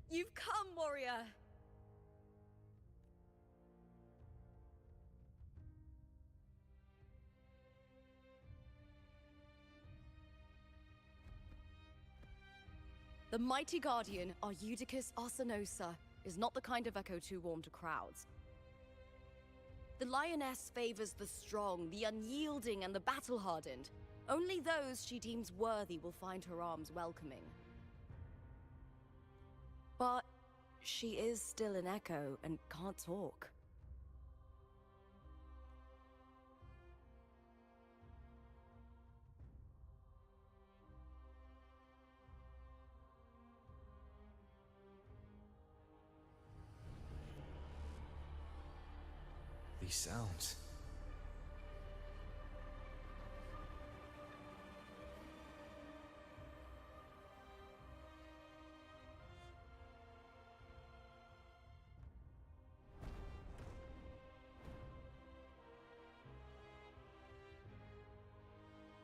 You've come, warrior! The mighty guardian, Arudicus Arsenosa, is not the kind of echo too warm to crowds. The lioness favors the strong, the unyielding, and the battle-hardened. Only those she deems worthy will find her arms welcoming. But she is still an echo and can't talk. These sounds.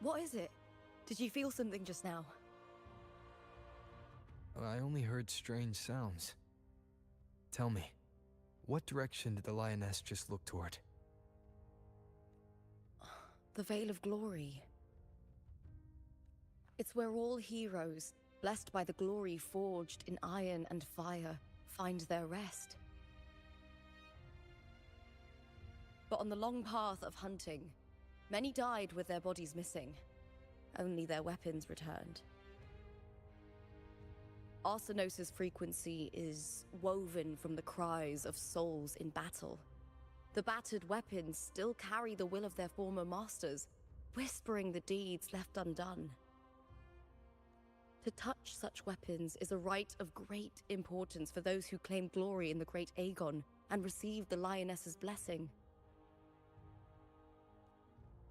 What is it? Did you feel something just now? I only heard strange sounds. Tell me, what direction did the lioness just look toward? The Veil of Glory. It's where all heroes, blessed by the glory forged in iron and fire, find their rest. But on the long path of hunting, many died with their bodies missing. Only their weapons returned. Arsenosa's frequency is woven from the cries of souls in battle. The battered weapons still carry the will of their former masters, whispering the deeds left undone. To touch such weapons is a rite of great importance for those who claim glory in the great Aegon and receive the lioness's blessing.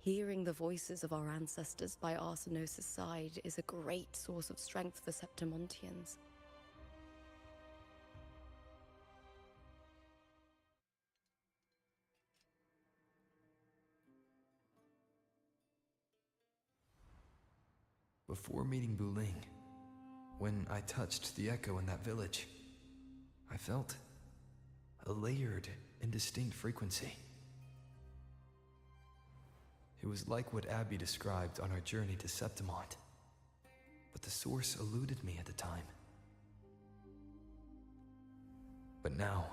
Hearing the voices of our ancestors by Arsenosa's side is a great source of strength for Septimontians. Before meeting Buling, when I touched the echo in that village, I felt a layered and distinct frequency. It was like what Abby described on our journey to Septimont, but the source eluded me at the time. But now,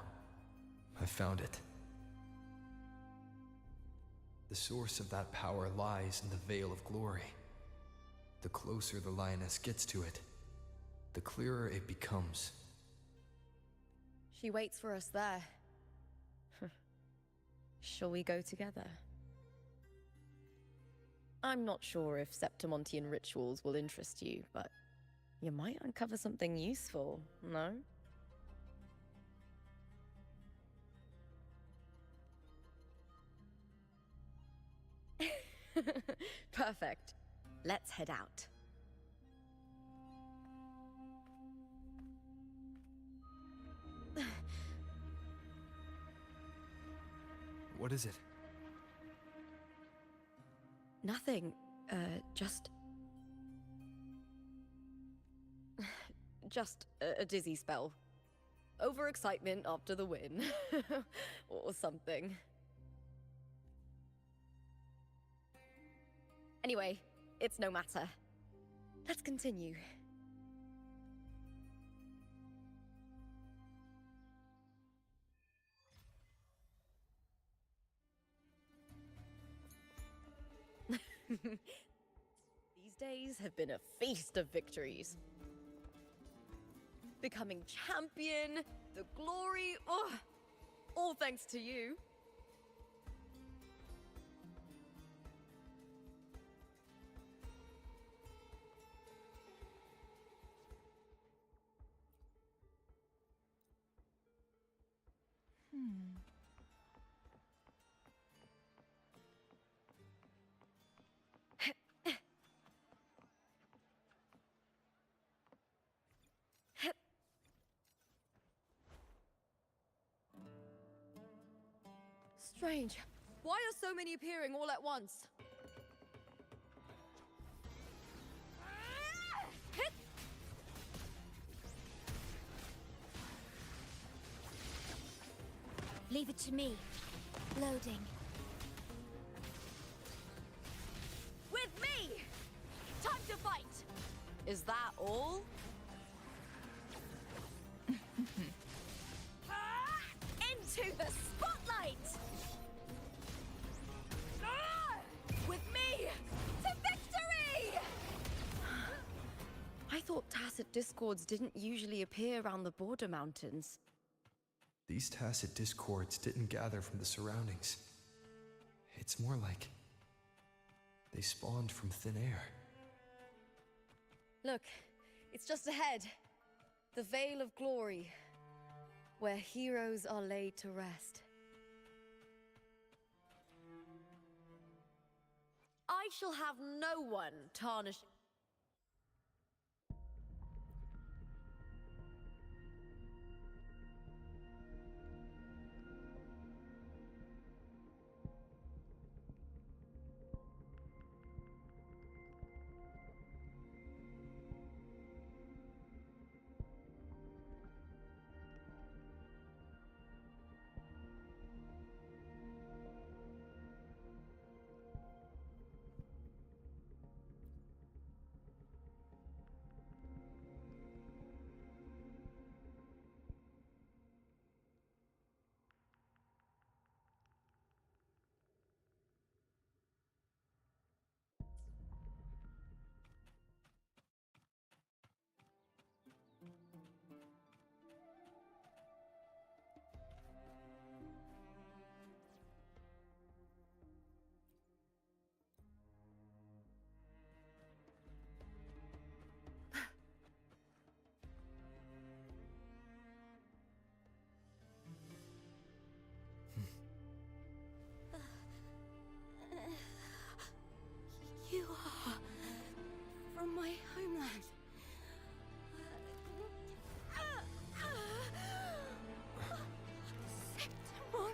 I've found it. The source of that power lies in the Veil of Glory. The closer the lioness gets to it, the clearer it becomes. She waits for us there. Shall we go together? I'm not sure if Septimontian rituals will interest you, but you might uncover something useful, no? Perfect. Let's head out. What is it? Nothing. Just a dizzy spell. Overexcitement after the win. Or something. Anyway, it's no matter. Let's continue. These days have been a feast of victories. Becoming champion, the glory, all thanks to you. Strange. Why are so many appearing all at once? Leave it to me. Loading. With me! Time to fight! Is that all? Into the spotlight! With me! To victory! I thought tacit discords didn't usually appear around the border mountains. These tacit discords didn't gather from the surroundings. It's more like they spawned from thin air. Look, it's just ahead. The Veil of Glory, where heroes are laid to rest. I shall have no one tarnish. You are from my homeland. Septimont.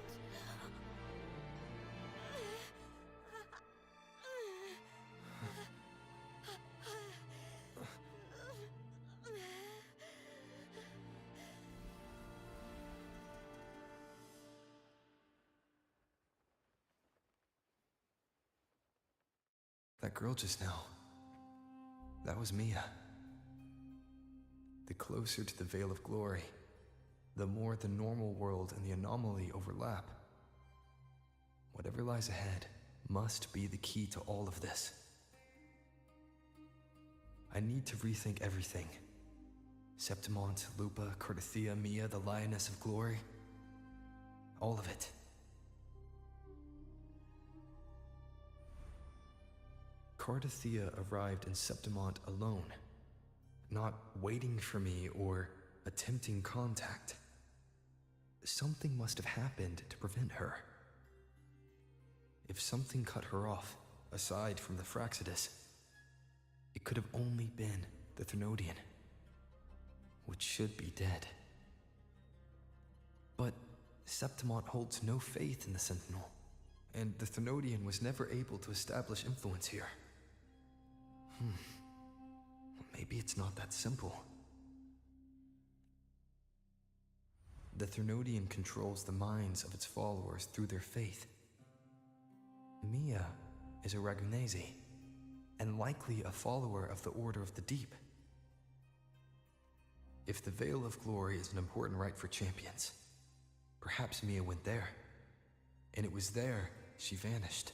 That girl just now, that was Mia. The closer to the Veil of Glory, the more the normal world and the anomaly overlap. Whatever lies ahead must be the key to all of this. I need to rethink everything. Septimont, Lupa, Cardathia, Mia, the Lioness of Glory. All of it. Cardathia arrived in Septimont alone, not waiting for me or attempting contact. Something must have happened to prevent her. If something cut her off, aside from the Fraxidus, it could have only been the Thenodian, which should be dead. But Septimont holds no faith in the Sentinel, and the Thenodian was never able to establish influence here. Maybe it's not that simple. The Thenodian controls the minds of its followers through their faith. Mia is a Ragunese, and likely a follower of the Order of the Deep. If the Veil of Glory is an important rite for champions, perhaps Mia went there, and it was there she vanished.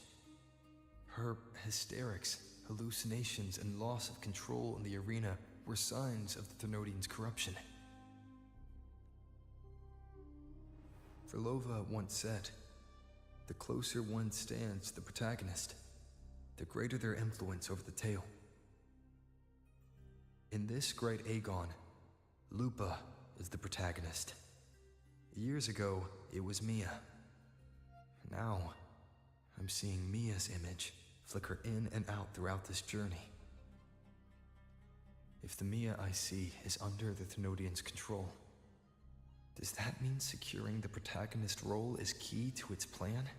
Her hysterics, hallucinations, and loss of control in the arena were signs of the Thenodian's corruption. Verlova once said, "The closer one stands to the protagonist, the greater their influence over the tale." In this great Aegon, Lupa is the protagonist. Years ago, it was Mia. Now, I'm seeing Mia's image flicker in and out throughout this journey. If the Mia I see is under the Thenodian's control, does that mean securing the protagonist role is key to its plan?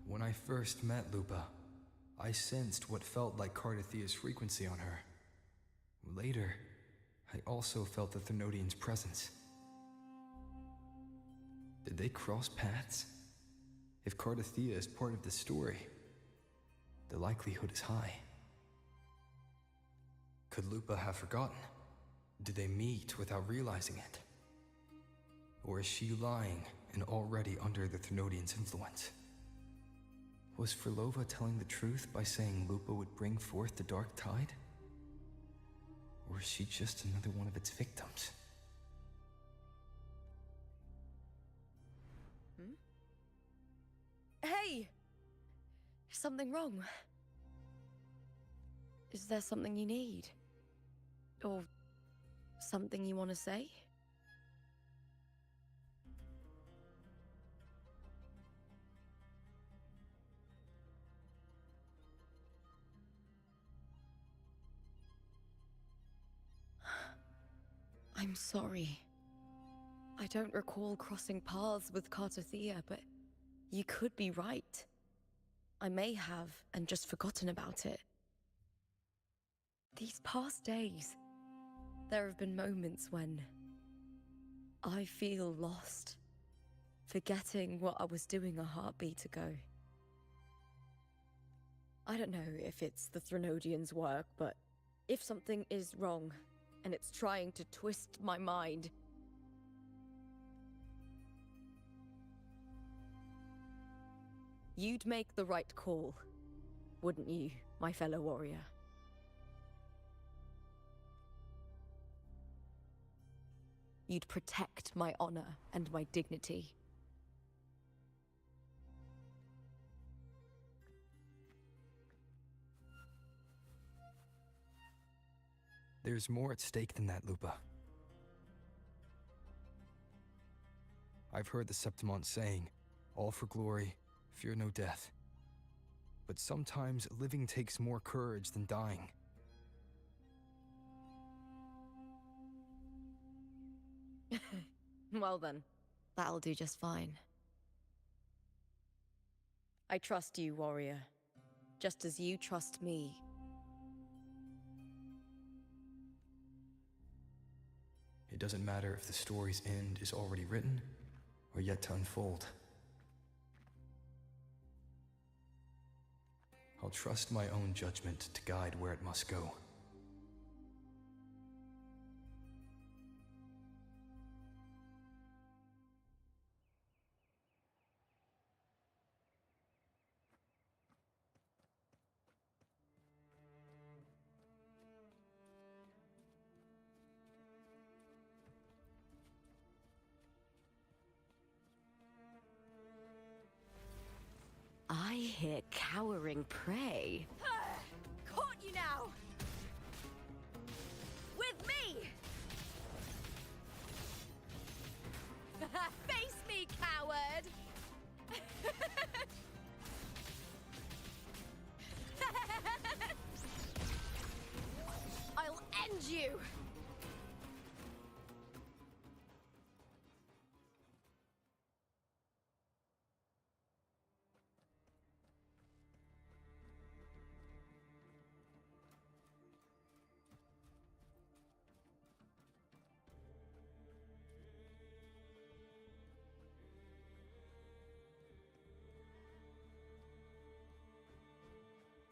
When I first met Lupa, I sensed what felt like Cardathia's frequency on her. Later, I also felt the Thenodian's presence. Did they cross paths? If Cardathia is part of the story, the likelihood is high. Could Lupa have forgotten? Did they meet without realizing it? Or is she lying and already under the Thrunodian's influence? Was Frolova telling the truth by saying Lupa would bring forth the Dark Tide? Or is she just another one of its victims? Hey! Is something wrong? Is there something you need? Or something you want to say? I'm sorry. I don't recall crossing paths with Cardathia, but you could be right. I may have, and just forgotten about it. These past days, there have been moments when I feel lost, forgetting what I was doing a heartbeat ago. I don't know if it's the Thrunodian's work, but if something is wrong, and it's trying to twist my mind, you'd make the right call, wouldn't you, my fellow warrior? You'd protect my honor and my dignity. There's more at stake than that, Lupa. I've heard the Septimont saying, all for glory, fear no death. But sometimes living takes more courage than dying. Well then, that'll do just fine. I trust you, warrior, just as you trust me. It doesn't matter if the story's end is already written or yet to unfold. I'll trust my own judgment to guide where it must go. I hear cowering prey. Caught you now! With me! Face me, coward! I'll end you!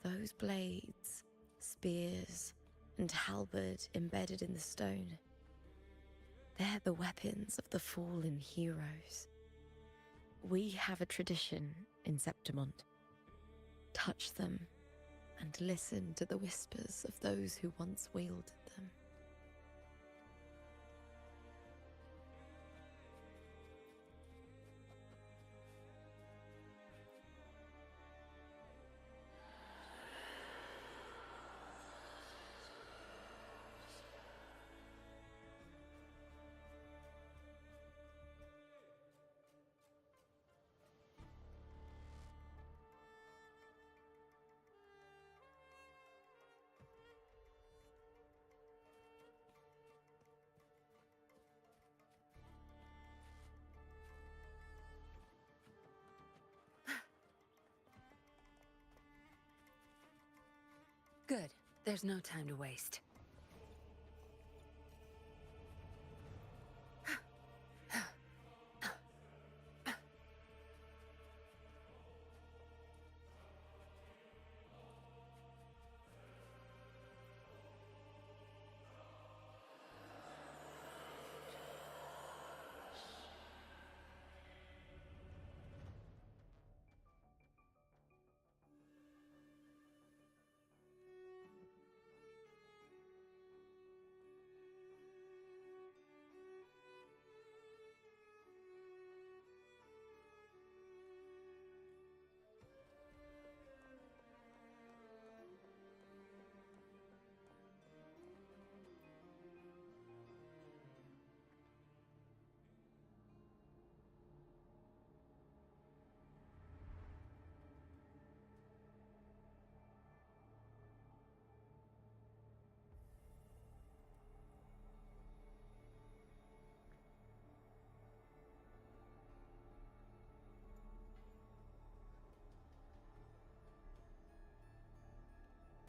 Those blades, spears, and halberd embedded in the stone. They're the weapons of the fallen heroes. We have a tradition in Septimont. Touch them and listen to the whispers of those who once wielded them. Good. There's no time to waste.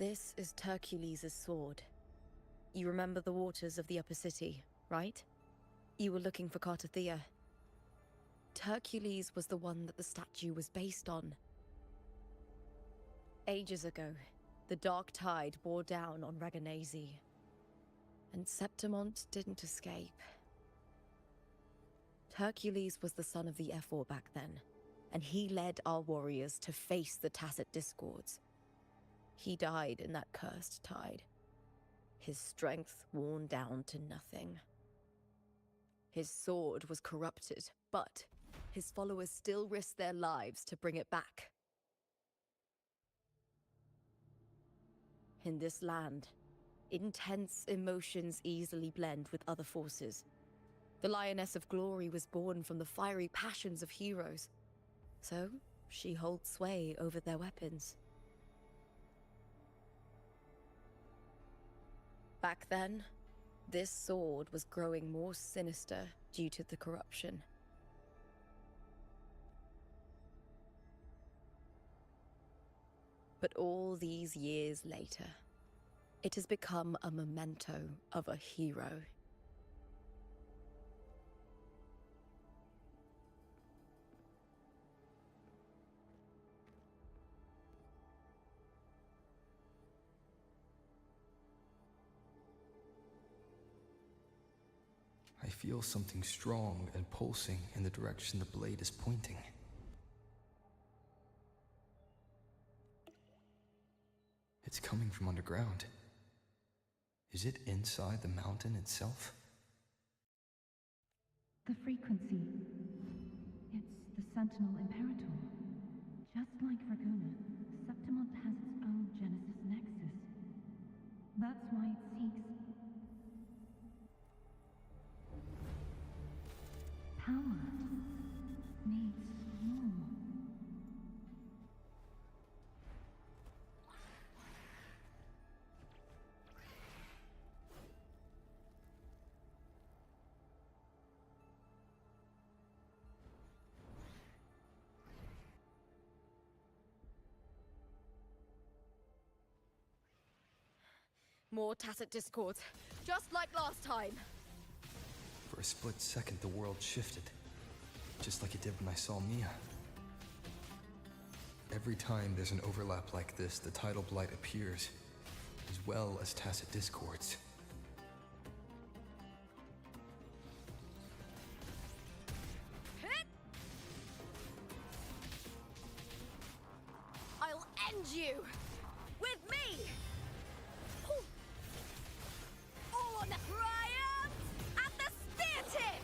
This is Hercules' sword. You remember the waters of the Upper City, right? You were looking for Cartathea. Hercules was the one that the statue was based on. Ages ago, the dark tide bore down on Reganese, and Septimont didn't escape. Hercules was the son of the Ephor back then, and he led our warriors to face the Tacit Discords. He died in that cursed tide, his strength worn down to nothing. His sword was corrupted, but his followers still risked their lives to bring it back. In this land, intense emotions easily blend with other forces. The Lioness of Glory was born from the fiery passions of heroes, so she holds sway over their weapons. Back then, this sword was growing more sinister due to the corruption. But all these years later, it has become a memento of a hero. I feel something strong and pulsing in the direction the blade is pointing. It's coming from underground. Is it inside the mountain itself? The frequency. It's the Sentinel Imperator. Just like Raguna, Septimont has its own Genesis Nexus. That's why it seeks power. Needs more. More Tacit Discords, just like last time. For a split second, the world shifted, just like it did when I saw Mia. Every time there's an overlap like this, the tidal blight appears, as well as Tacit Discords. Hit! I'll end you! With me! On triumph at the spear tip!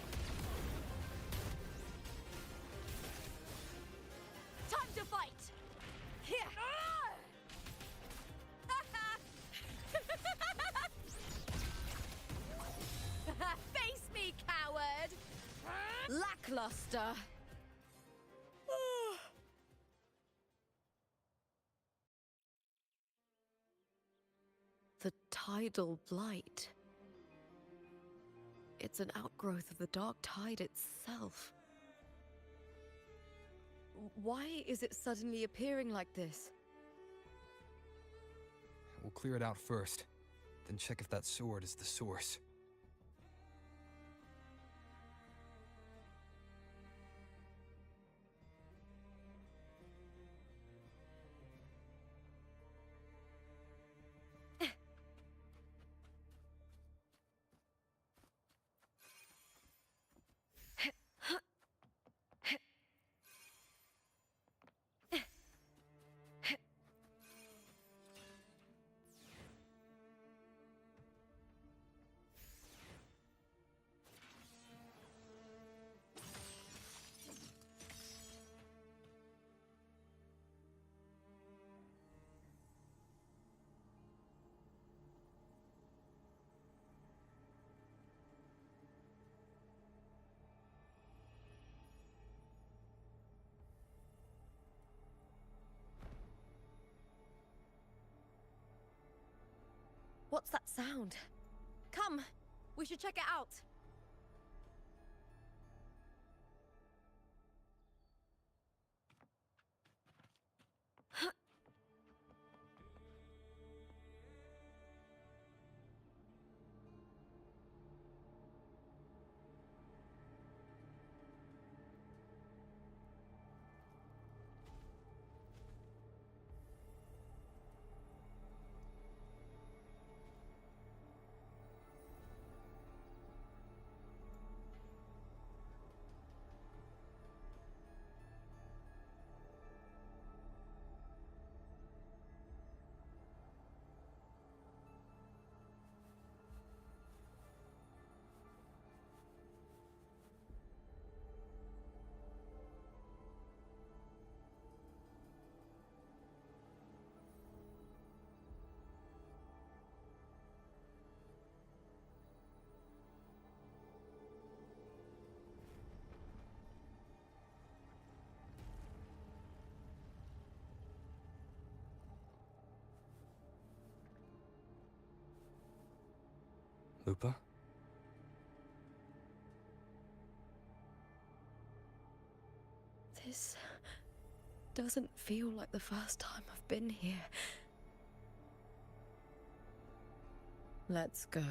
Time to fight! Here! Face me, coward! Lackluster! The tidal blight. It's an outgrowth of the dark tide itself. Why is it suddenly appearing like this? We'll clear it out first, then check if that sword is the source. What's that sound? Come, we should check it out. Lupa? This doesn't feel like the first time I've been here. Let's go.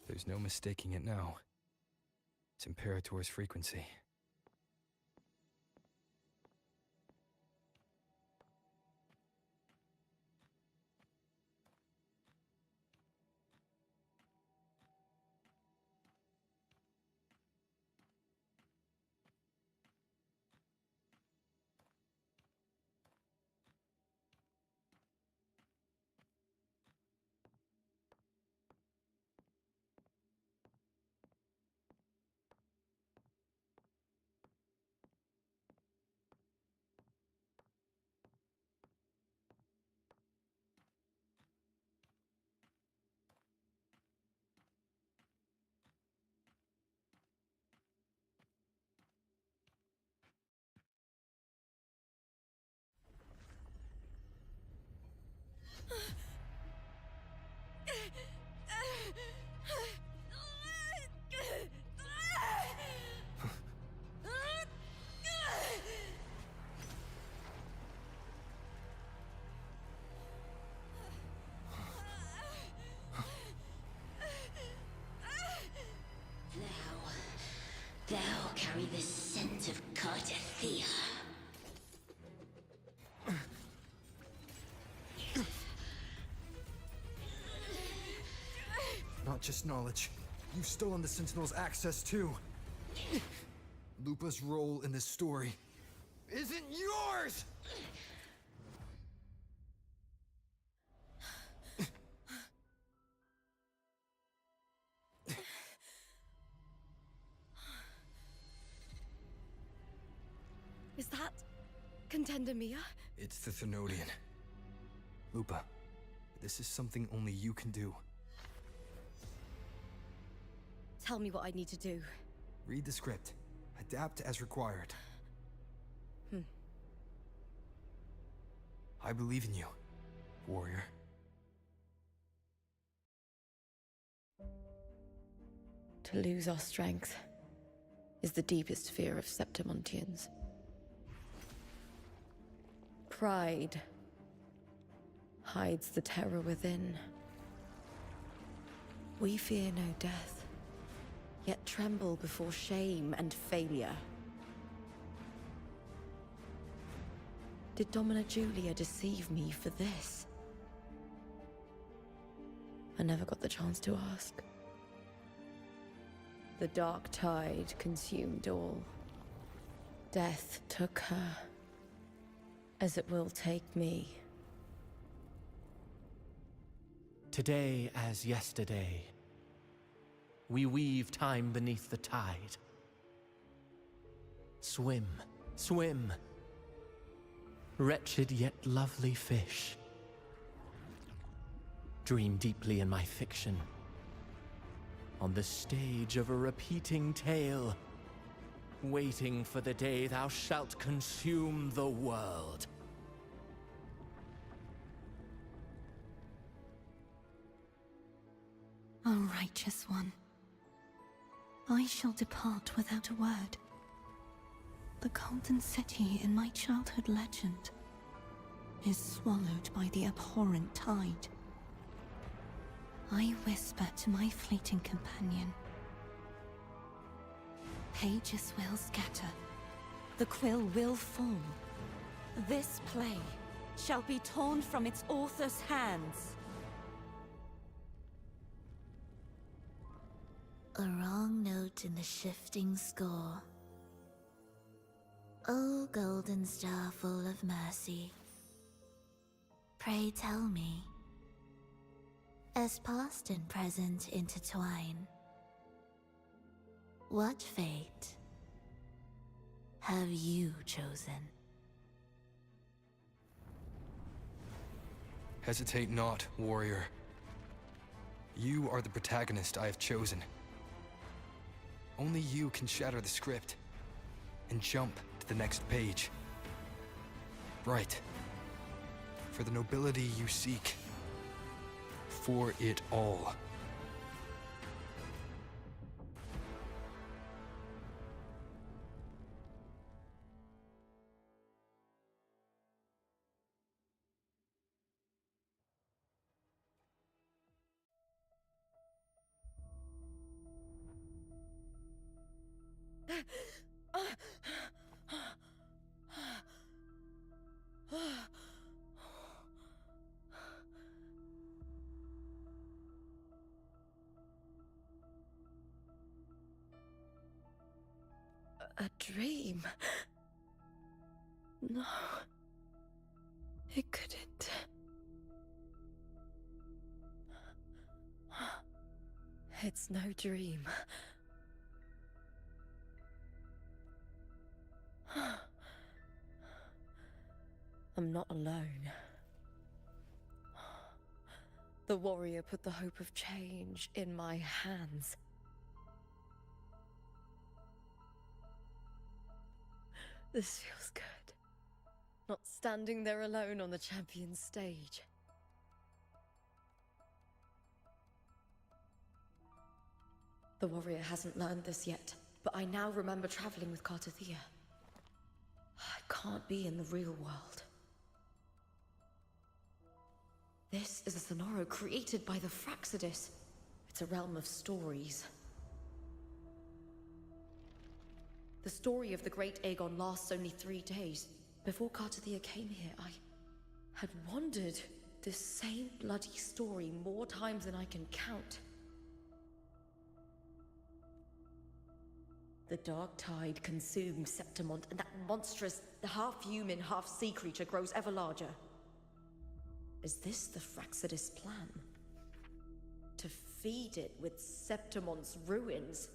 There's no mistaking it now. It's Imperator's frequency. Thou carry the scent of Cardathea. Not just knowledge. You've stolen the Sentinel's access too. Lupa's role in this story isn't yours! Is that Contender Mia? It's the Thenodian. Lupa, this is something only you can do. Tell me what I need to do. Read the script. Adapt as required. I believe in you, warrior. To lose our strength is the deepest fear of Septimontians. Pride hides the terror within. We fear no death, yet tremble before shame and failure. Did Domina Julia deceive me for this? I never got the chance to ask. The dark tide consumed all. Death took her, as it will take me. Today as yesterday, we weave time beneath the tide. Swim, swim, wretched yet lovely fish. Dream deeply in my fiction, on the stage of a repeating tale, waiting for the day thou shalt consume the world. O righteous one, I shall depart without a word. The golden city in my childhood legend is swallowed by the abhorrent tide. I whisper to my fleeting companion. Pages will scatter. The quill will fall. This play shall be torn from its author's hands. A wrong note in the shifting score. O golden star full of mercy, pray tell me, as past and present intertwine, what fate have you chosen? Hesitate not, warrior. You are the protagonist I have chosen. Only you can shatter the script and jump to the next page. Right. For the nobility you seek. For it all. A dream? No. It couldn't. It's no dream. I'm not alone. The warrior put the hope of change in my hands. This feels good. Not standing there alone on the champion's stage. The warrior hasn't learned this yet, but I now remember traveling with Kartathea. I can't be in the real world. This is a Sonoro created by the Fraxidus. It's a realm of stories. The story of the Great Aegon lasts only 3 days. Before Kartathea came here, I had wandered this same bloody story more times than I can count. The dark tide consumes Septimont, and that monstrous, half-human, half-sea creature grows ever larger. Is this the Fraxidus' plan? To feed it with Septimont's ruins?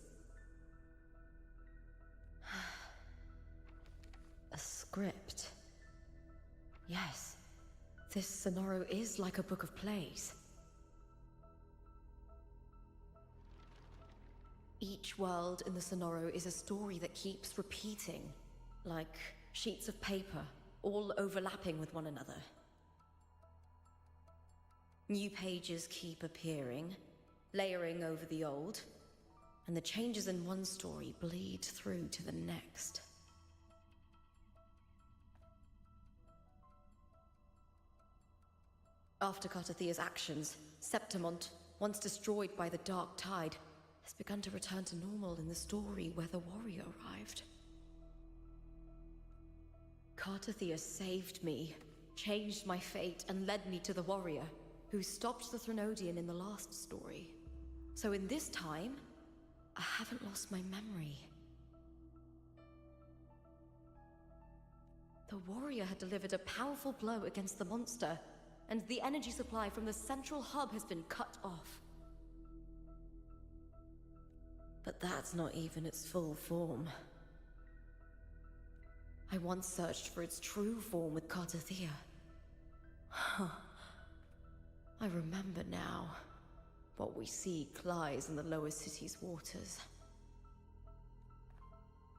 A script. Yes, this Sonoro is like a book of plays. Each world in the Sonoro is a story that keeps repeating, like sheets of paper, all overlapping with one another. New pages keep appearing, layering over the old, and the changes in one story bleed through to the next. After Kartathea's actions, Septimont, once destroyed by the dark tide, has begun to return to normal in the story where the warrior arrived. Kartathea saved me, changed my fate, and led me to the warrior, who stopped the Threnodian in the last story. So in this time, I haven't lost my memory. The warrior had delivered a powerful blow against the monster, and the energy supply from the central hub has been cut off. But that's not even its full form. I once searched for its true form with Kartathea. I remember now. What we seek lies in the lower city's waters.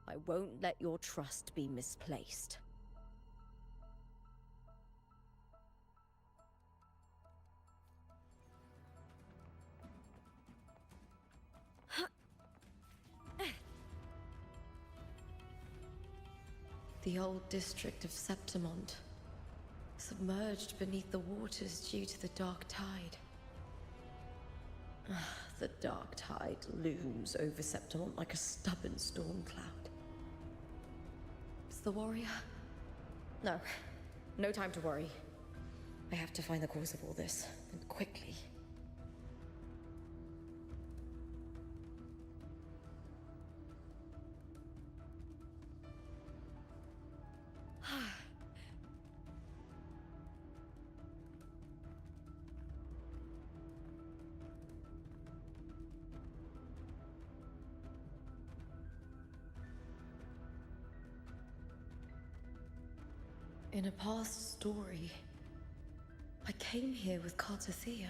I won't let your trust be misplaced. The old district of Septimont, submerged beneath the waters due to the dark tide. The dark tide looms over Septimont like a stubborn storm cloud. Is the warrior? No. No time to worry. I have to find the cause of all this, and quickly. In a past story, I came here with Cartothea.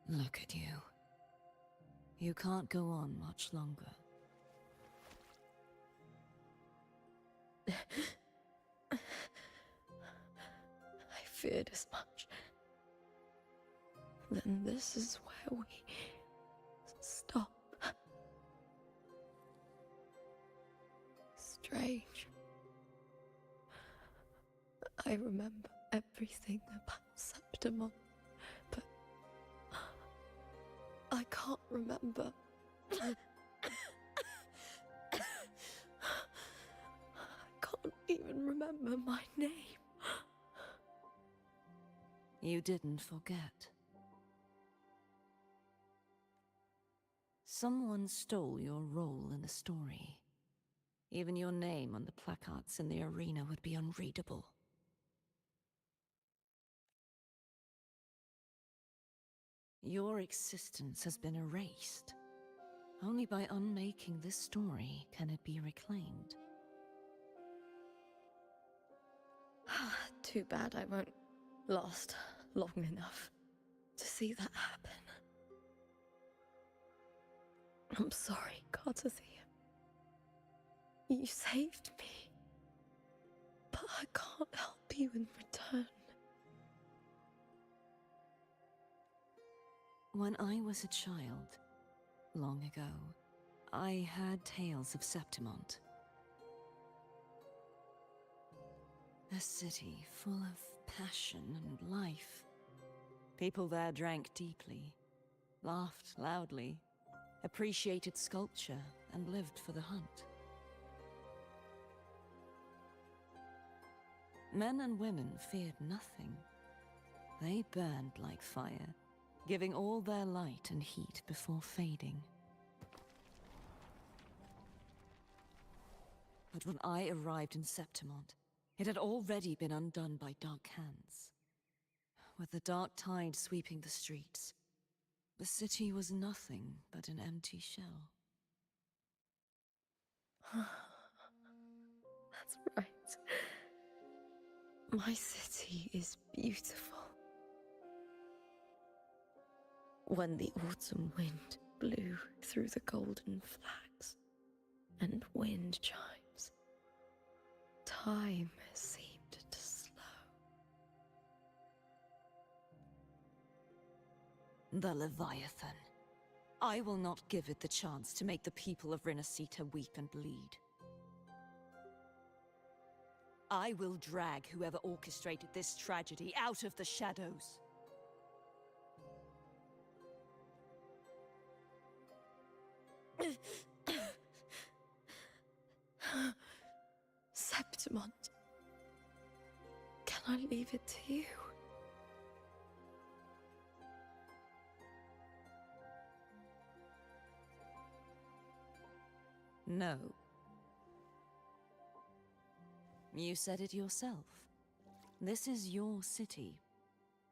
Look at you. You can't go on much longer. I feared as much. Then this is where we stop. Strange. I remember everything about Septimon, but I can't remember. I can't even remember my name. You didn't forget. Someone stole your role in the story. Even your name on the placards in the arena would be unreadable. Your existence has been erased. Only by unmaking this story can it be reclaimed. Too bad I won't last long enough to see that happen. I'm sorry, Cartothea. You saved me, but I can't help you in return. When I was a child, long ago, I heard tales of Septimont. A city full of passion and life. People there drank deeply, laughed loudly, appreciated sculpture, and lived for the hunt. Men and women feared nothing. They burned like fire, giving all their light and heat before fading. But when I arrived in Septimont, it had already been undone by dark hands. With the dark tide sweeping the streets, the city was nothing but an empty shell. That's right. My city is beautiful. When the autumn wind blew through the golden flags and wind chimes, time seemed to slow. The Leviathan. I will not give it the chance to make the people of Renacita weep and bleed. I will drag whoever orchestrated this tragedy out of the shadows. Septimont, can I leave it to you? No. You said it yourself. This is your city.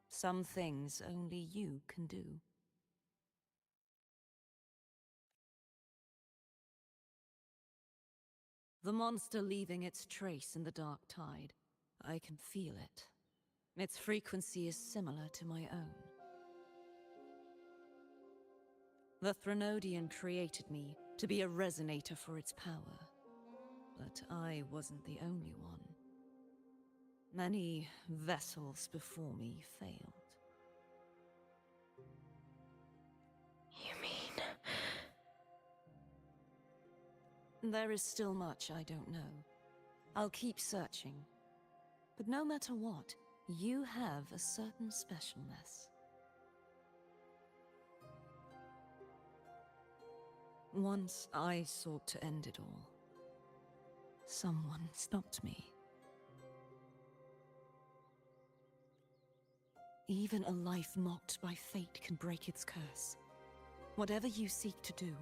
Some things only you can do. The monster leaving its trace in the dark tide. I can feel it. Its frequency is similar to my own. The Threnodian created me to be a resonator for its power. But I wasn't the only one. Many vessels before me failed. You mean... There is still much I don't know. I'll keep searching. But no matter what, you have a certain specialness. Once I sought to end it all. Someone stopped me. Even a life mocked by fate can break its curse. Whatever you seek to do,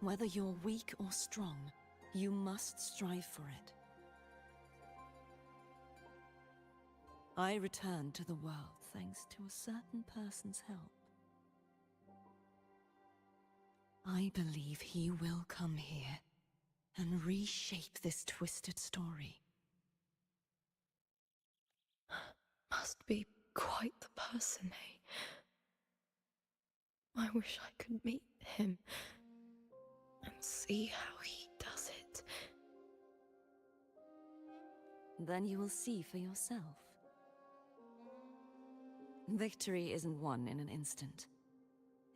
whether you're weak or strong, you must strive for it. I returned to the world thanks to a certain person's help. I believe he will come here and reshape this twisted story. Must be quite the person, eh? I wish I could meet him and see how he does it. Then you will see for yourself. Victory isn't won in an instant.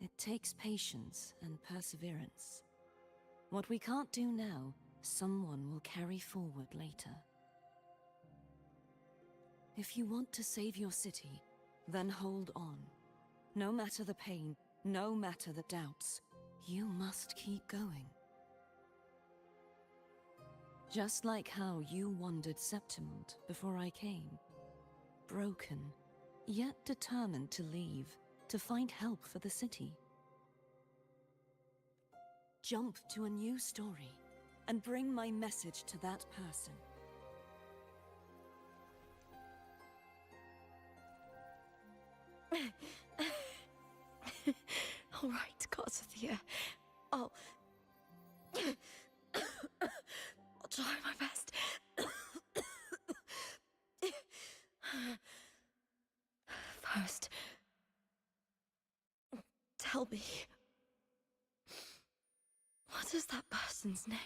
It takes patience and perseverance. What we can't do now, someone will carry forward later. If you want to save your city, then hold on. No matter the pain, no matter the doubts, you must keep going. Just like how you wandered Septimont before I came. Broken, yet determined to leave, to find help for the city. Jump to a new story, and bring my message to that person. All right, Garcia. I'll try my best. First, tell me, what is that person's name?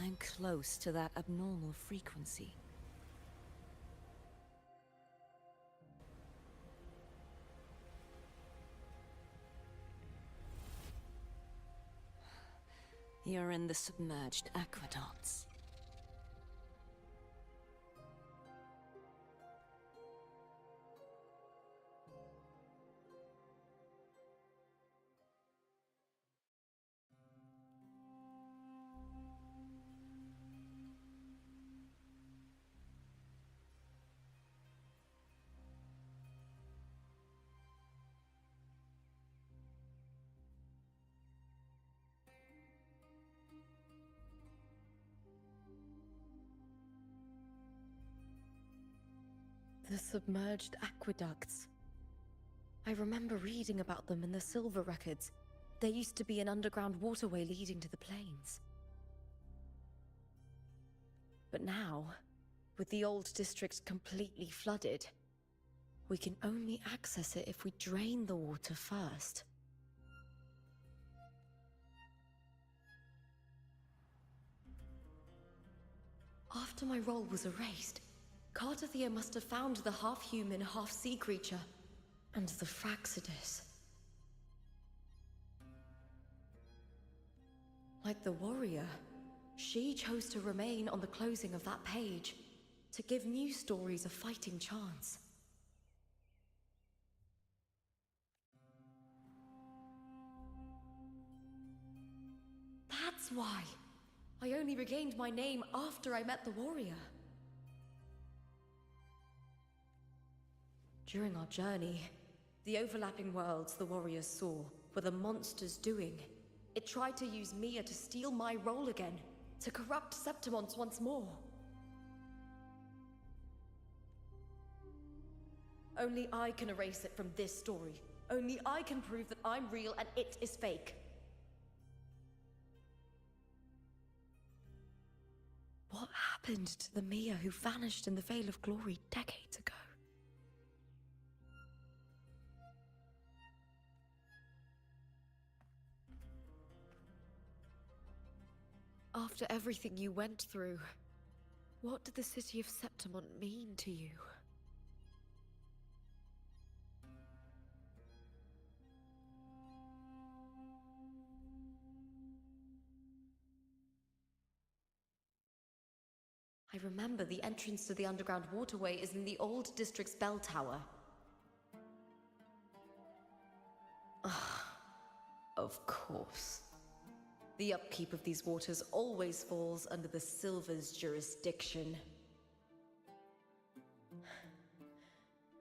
I'm close to that abnormal frequency. You're in the submerged aqueducts. The submerged aqueducts. I remember reading about them in the Silver Records. There used to be an underground waterway leading to the plains. But now, with the old district completely flooded, we can only access it if we drain the water first. After my role was erased, Cartathea must have found the half-human, half-sea creature, and the Fraxidus. Like the warrior, she chose to remain on the closing of that page, to give new stories a fighting chance. That's why I only regained my name after I met the warrior. During our journey, the overlapping worlds the warriors saw were the monsters doing. It tried to use Mia to steal my role again, to corrupt Septimont once more. Only I can erase it from this story. Only I can prove that I'm real and it is fake. What happened to the Mia who vanished in the Veil of Glory decades ago? After everything you went through, what did the city of Septimont mean to you? I remember the entrance to the underground waterway is in the old district's bell tower. Of course. The upkeep of these waters always falls under the Silver's jurisdiction.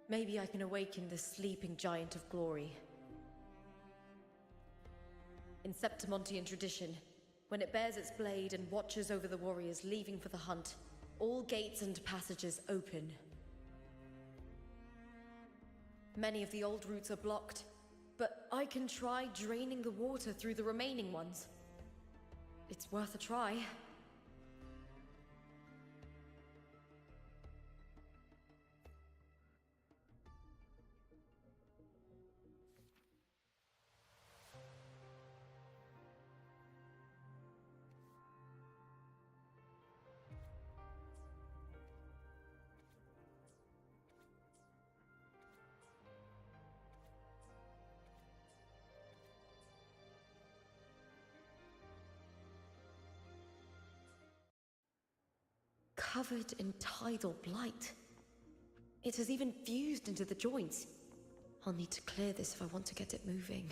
Maybe I can awaken the sleeping giant of glory. In Septimontian tradition, when it bears its blade and watches over the warriors leaving for the hunt, all gates and passages open. Many of the old routes are blocked, but I can try draining the water through the remaining ones. It's worth a try. Covered in tidal blight. It has even fused into the joints. I'll need to clear this if I want to get it moving.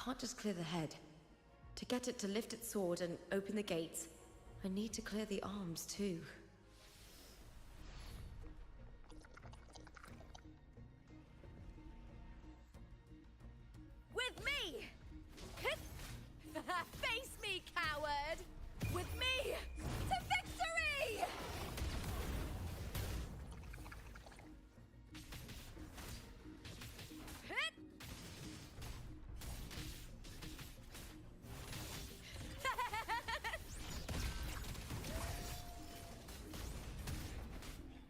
Can't just clear the head. To get it to lift its sword and open the gates, I need to clear the arms too. With me! Face me, coward! With me! To victory!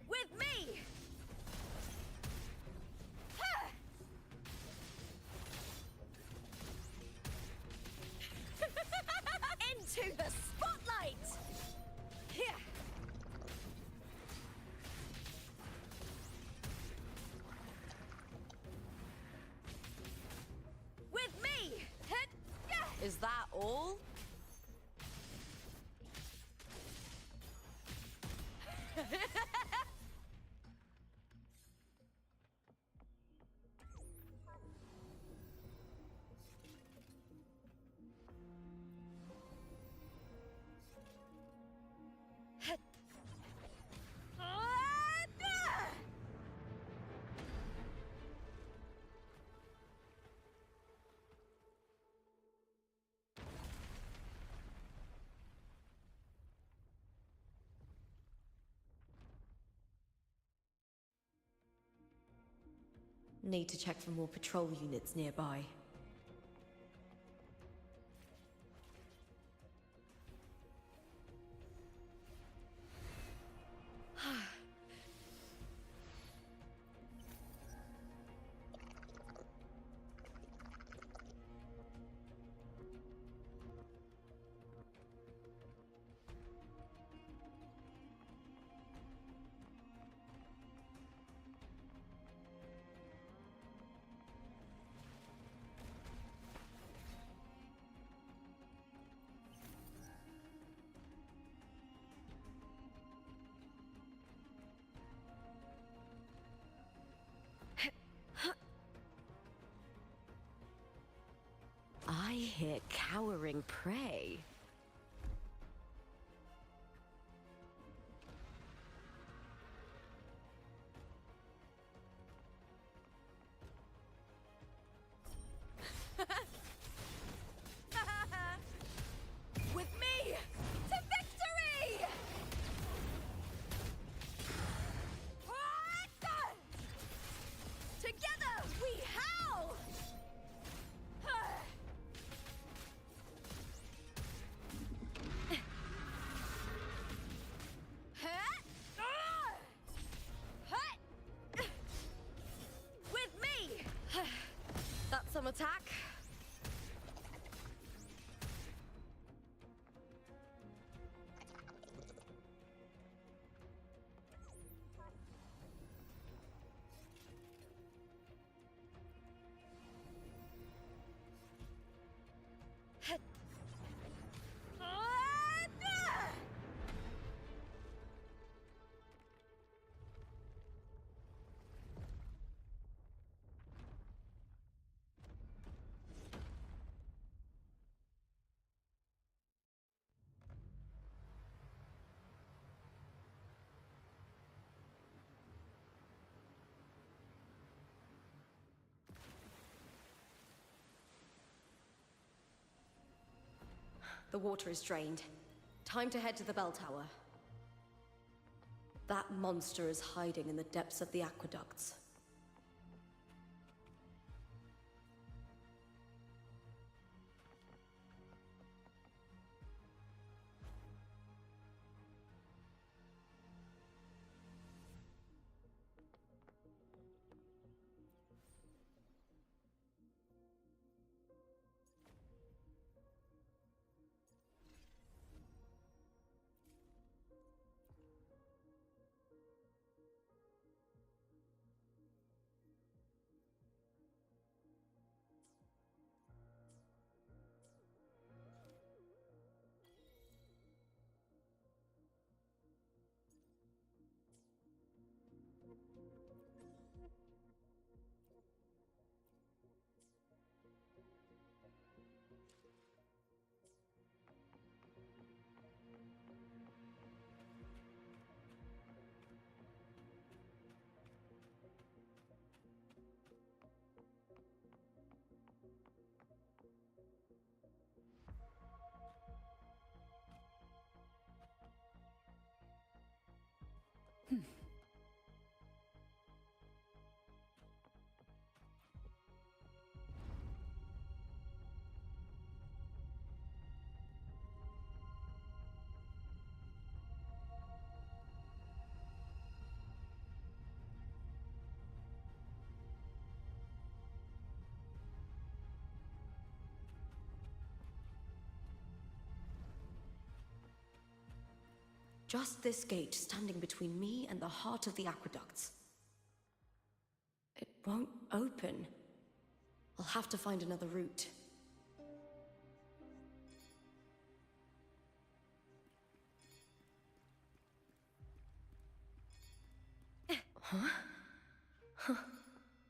With me! Into the spotlight! Here! With me! Is that all? Need to check for more patrol units nearby. I hear cowering prey. attack. The water is drained. Time to head to the bell tower. That monster is hiding in the depths of the aqueducts. Just this gate standing between me and the heart of the aqueducts. It won't open. I'll have to find another route. Huh? Huh.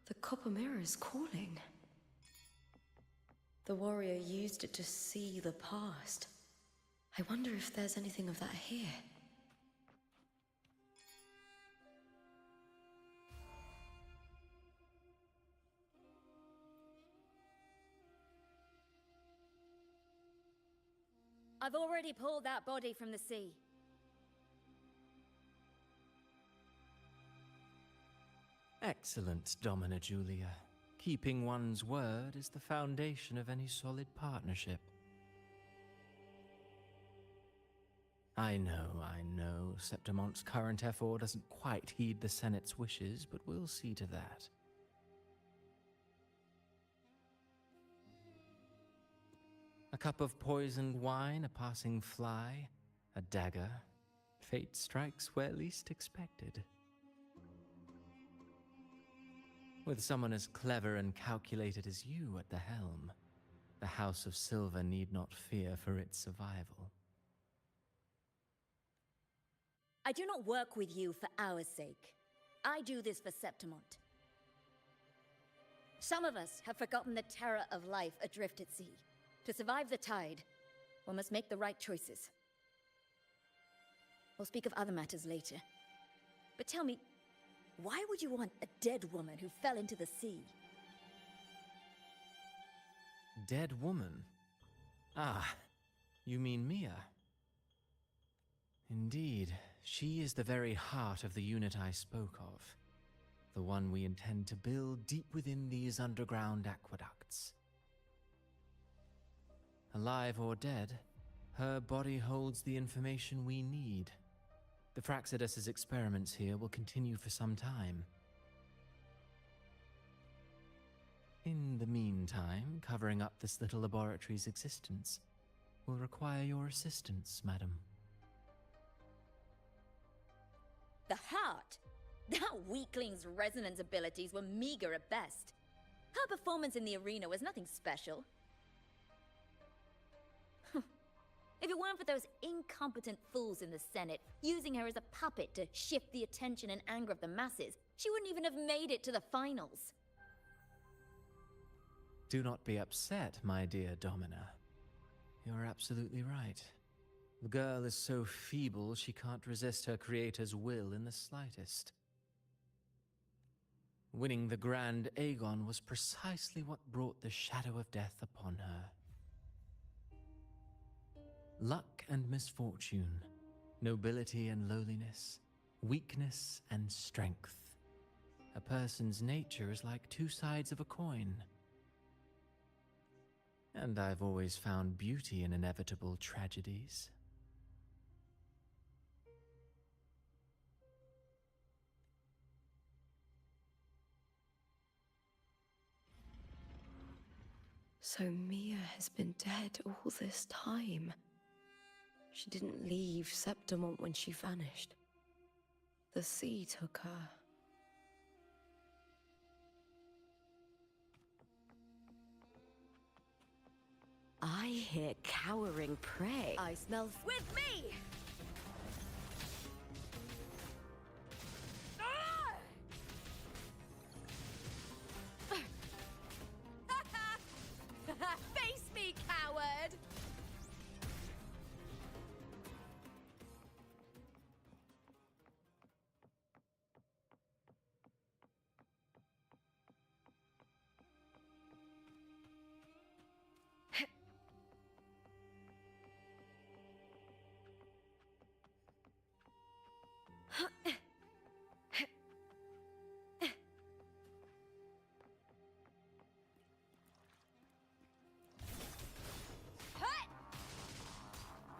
The copper mirror is calling. The warrior used it to see the past. I wonder if there's anything of that here. I've already pulled that body from the sea. Excellent, Domina Julia. Keeping one's word is the foundation of any solid partnership. I know, Septimonte's current F4 doesn't quite heed the Senate's wishes, but we'll see to that. A cup of poisoned wine, a passing fly, a dagger. Fate strikes where least expected. With someone as clever and calculated as you at the helm, the House of Silver need not fear for its survival. I do not work with you for our sake. I do this for Septimont. Some of us have forgotten the terror of life adrift at sea. To survive the tide, one must make the right choices. We'll speak of other matters later. But tell me, why would you want a dead woman who fell into the sea? Dead woman? Ah, you mean Mia? Indeed, she is the very heart of the unit I spoke of. The one we intend to build deep within these underground aqueducts. Alive or dead, her body holds the information we need. The Fraxidus's experiments here will continue for some time. In the meantime, covering up this little laboratory's existence will require your assistance, madam. The heart? That weakling's resonance abilities were meager at best. Her performance in the arena was nothing special. If it weren't for those incompetent fools in the Senate using her as a puppet to shift the attention and anger of the masses, she wouldn't even have made it to the finals. Do not be upset, my dear Domina. You're absolutely right. The girl is so feeble she can't resist her creator's will in the slightest. Winning the Grand Aegon was precisely what brought the shadow of death upon her. Luck and misfortune, nobility and lowliness, weakness and strength. A person's nature is like two sides of a coin. And I've always found beauty in inevitable tragedies. So Mia has been dead all this time. She didn't leave Septimont when she vanished. The sea took her. I hear cowering prey. I smell With me! Face me, coward!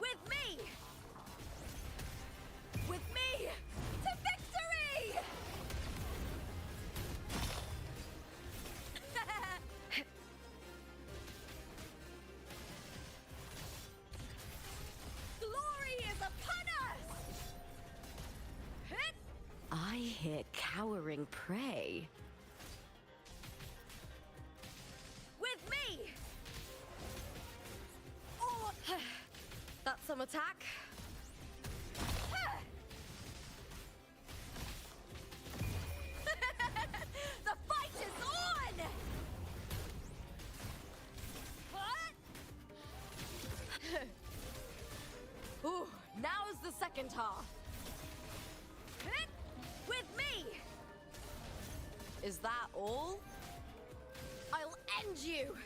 With me! With me! To victory! Glory is upon us! I hear cowering prey. With me! That's some attack. The fight is on! Ooh, now's the second half. With me! Is that all? I'll end you!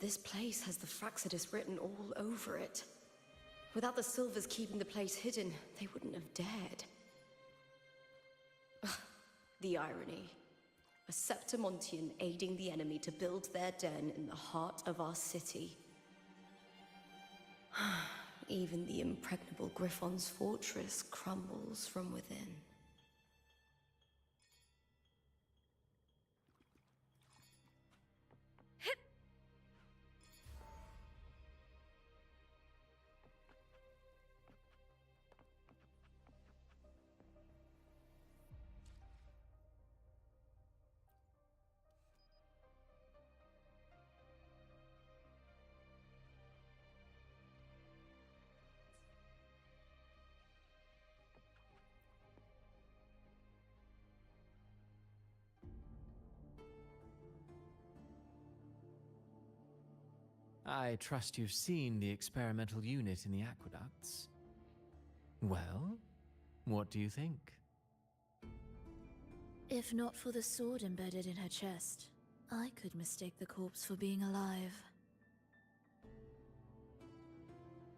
This place has the Fraxidus written all over it. Without the Silvers keeping the place hidden, they wouldn't have dared. Ugh, the irony. A Septimontian aiding the enemy to build their den in the heart of our city. Even the impregnable Griffon's fortress crumbles from within. I trust you've seen the experimental unit in the aqueducts. Well, What do you think? If not for the sword embedded in her chest, I could mistake the corpse for being alive.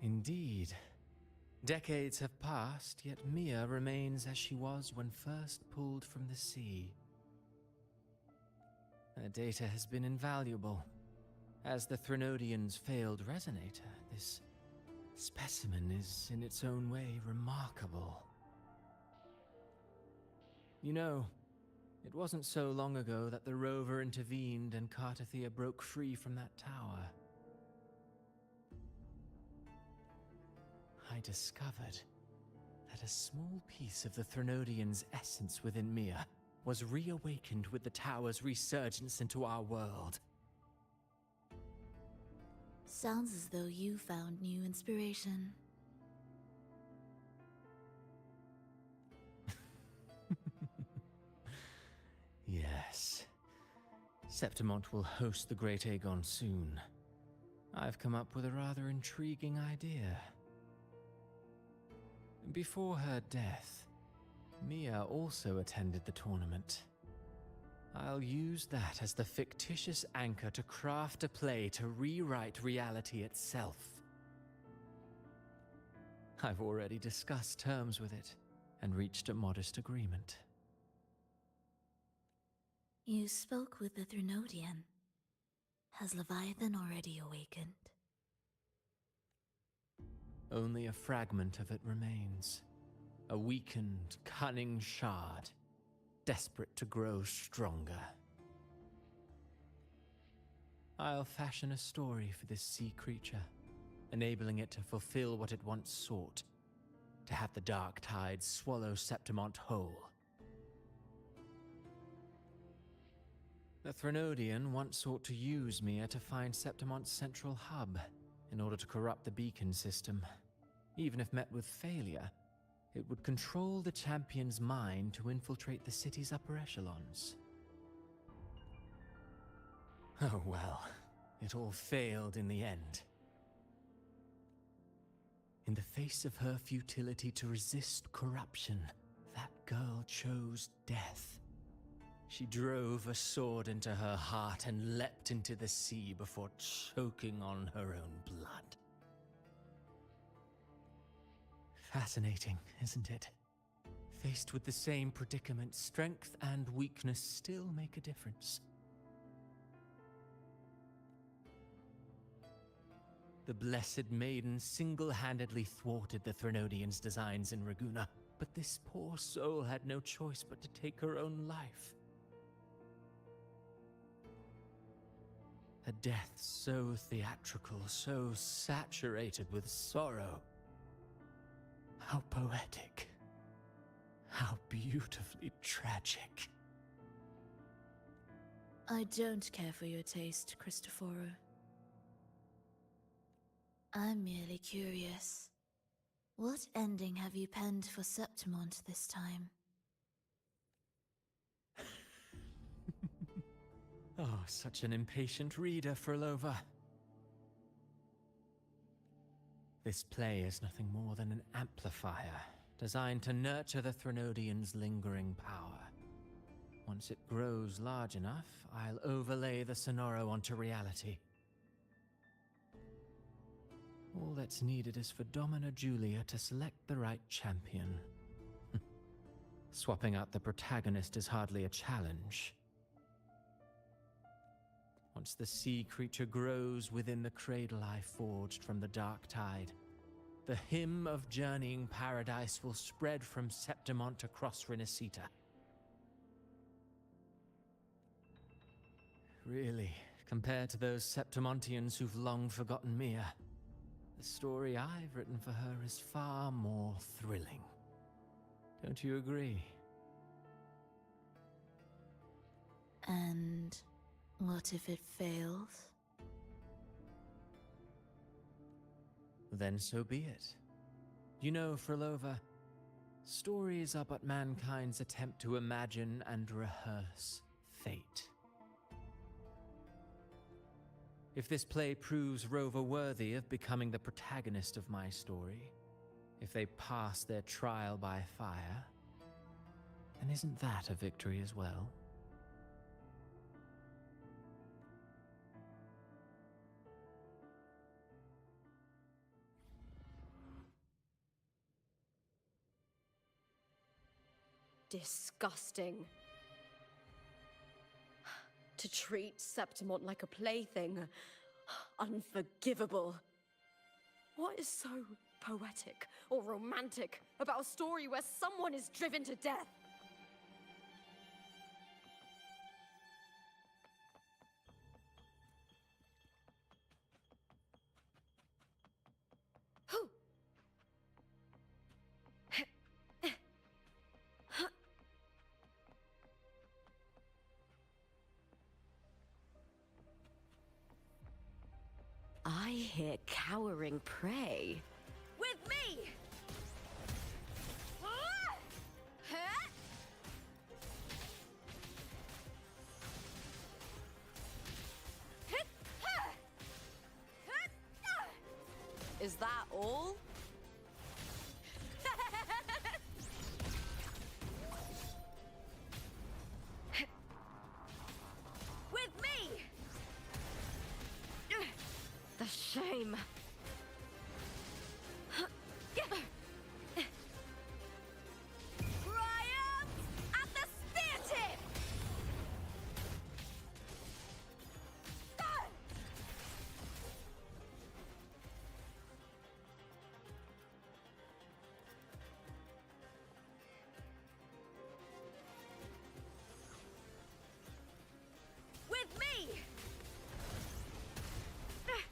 Indeed. Decades have passed, yet Mia remains as she was when first pulled from the sea. Her data has been invaluable. As the Threnodian's failed resonator, this specimen is, in its own way, remarkable. You know, it wasn't so long ago that the rover intervened and Cartathea broke free from that tower. I discovered that a small piece of the Threnodian's essence within Mia was reawakened with the tower's resurgence into our world. Sounds as though you found new inspiration. Yes. Septimont will host the Great Aegon soon. I've come up with a rather intriguing idea. Before her death, Mia also attended the tournament. I'll use that as the fictitious anchor to craft a play to rewrite reality itself. I've already discussed terms with it and reached a modest agreement. You spoke with the Threnodian. Has Leviathan already awakened? Only a fragment of it remains. A weakened, cunning shard, desperate to grow stronger. I'll fashion a story for this sea creature, enabling it to fulfill what it once sought, to have the dark tides swallow Septimont whole. The Threnodian once sought to use Mia to find Septimont's central hub, in order to corrupt the beacon system. Even if met with failure, it would control the champion's mind to infiltrate the city's upper echelons. Oh well, it all failed in the end. In the face of her futility to resist corruption, that girl chose death. She drove a sword into her heart and leapt into the sea before choking on her own blood. Fascinating, isn't it? Faced with the same predicament, strength and weakness still make a difference. The Blessed Maiden single-handedly thwarted the Threnodian's designs in Raguna, but this poor soul had no choice but to take her own life. A death so theatrical, so saturated with sorrow. How poetic. How beautifully tragic. I don't care for your taste, Cristoforo. I'm merely curious. What ending have you penned for Septimont this time? Oh, such an impatient reader, Frolova. This play is nothing more than an amplifier, designed to nurture the Threnodian's lingering power. Once it grows large enough, I'll overlay the Sonoro onto reality. All that's needed is for Domina Julia to select the right champion. Swapping out the protagonist is hardly a challenge. Once the sea creature grows within the cradle I forged from the dark tide, the hymn of journeying paradise will spread from Septimont across Renacita. Really, compared to those Septimontians who've long forgotten Mia, the story I've written for her is far more thrilling. Don't you agree? And what if it fails? Then so be it. You know, Frolova, stories are but mankind's attempt to imagine and rehearse fate. If this play proves Rover worthy of becoming the protagonist of my story, If they pass their trial by fire, then isn't that a victory as well? Disgusting. To treat Septimont like a plaything. Unforgivable. What is so poetic or romantic about a story where someone is driven to death? I hear cowering prey. With me! Is that all? With me! The shame. Triumph at the spear tip! With me!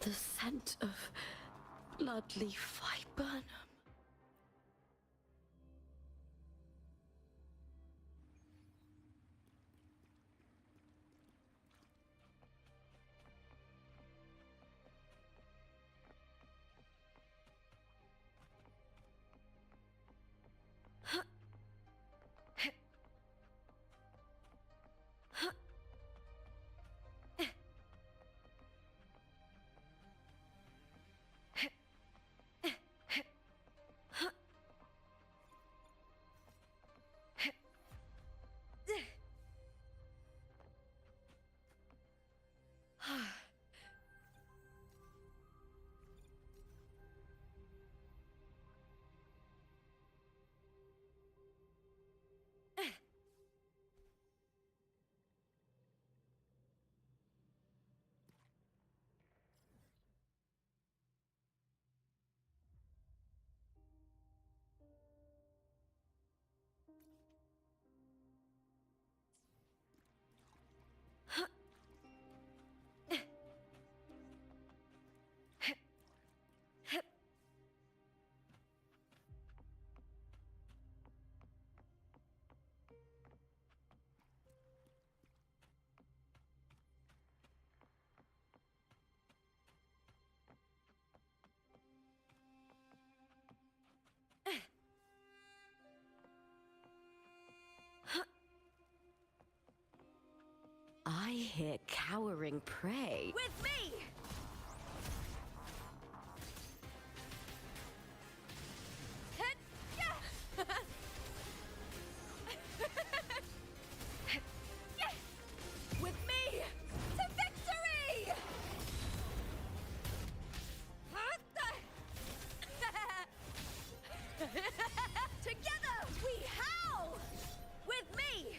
The scent of bloodleaf viburnum. I hear cowering prey. With me! With me! To victory! Together we howl! With me!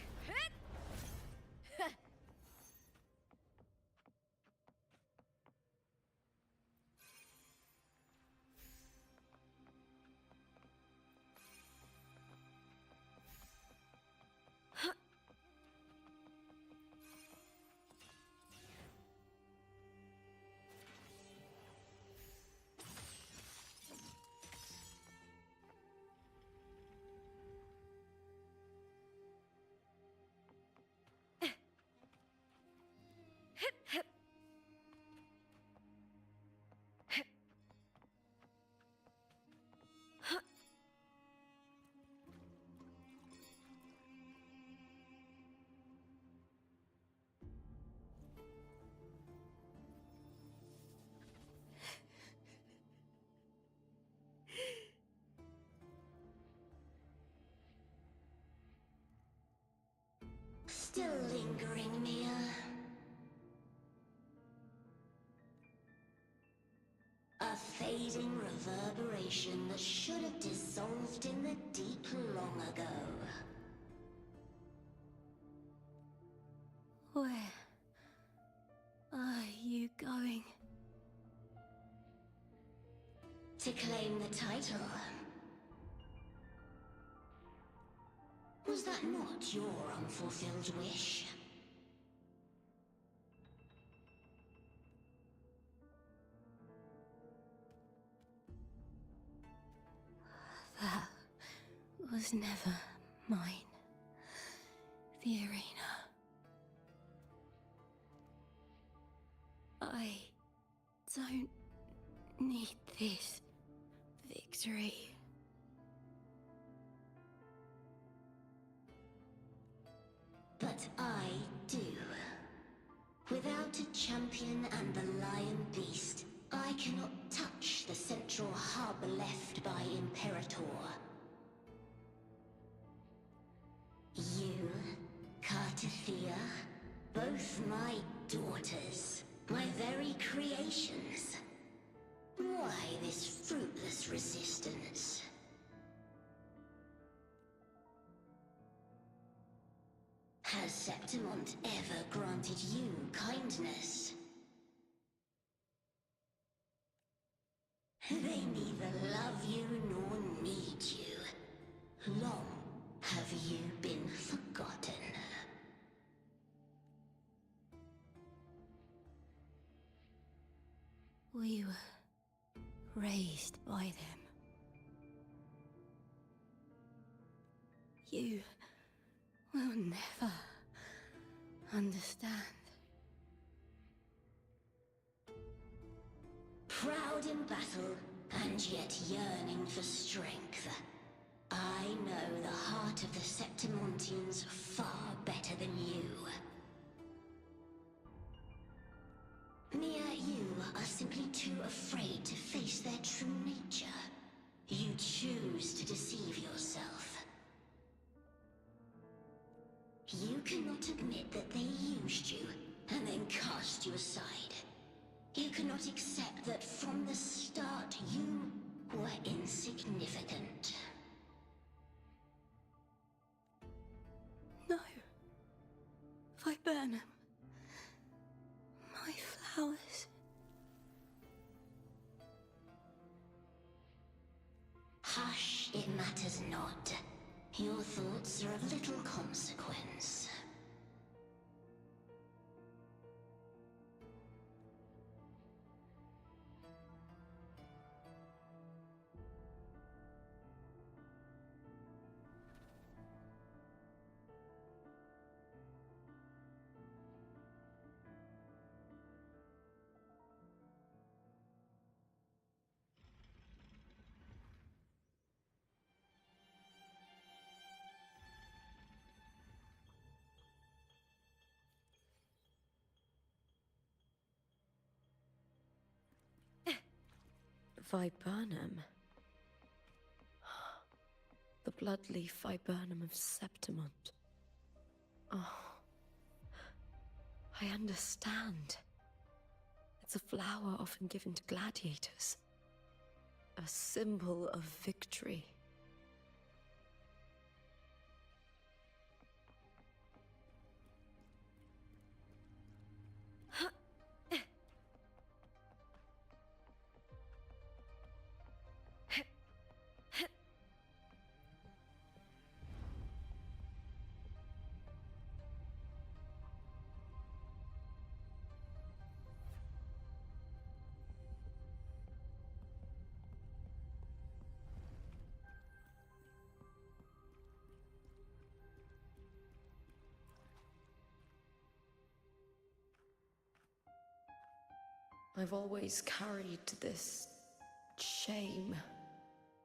Still lingering, Mia? A fading reverberation that should have dissolved in the deep long ago. Where are you going? To claim the title. Was that not your unfulfilled wish? That was never mine. The arena. I don't need this victory. But I do. Without a champion and the Lion Beast, I cannot touch the central hub left by Imperator. You, Cartathea, both my daughters, my very creations. Why this fruitless resistance? Has Septimont ever granted you kindness? They neither love you nor need you. Long have you been forgotten. We were raised by them. You will never understand. Proud in battle, and yet yearning for strength. I know the heart of the Septimontians far better than you. Mia, you are simply too afraid to face their true nature. You choose to deceive yourself. You cannot admit that they used you, and then cast you aside. You cannot accept that from the start you were insignificant. No. Viburnum. My flowers. Hush, it matters not. Your thoughts are of little consequence. Viburnum. The bloodleaf viburnum of Septimont. Oh. I understand. It's a flower often given to gladiators. A symbol of victory. I've always carried this shame.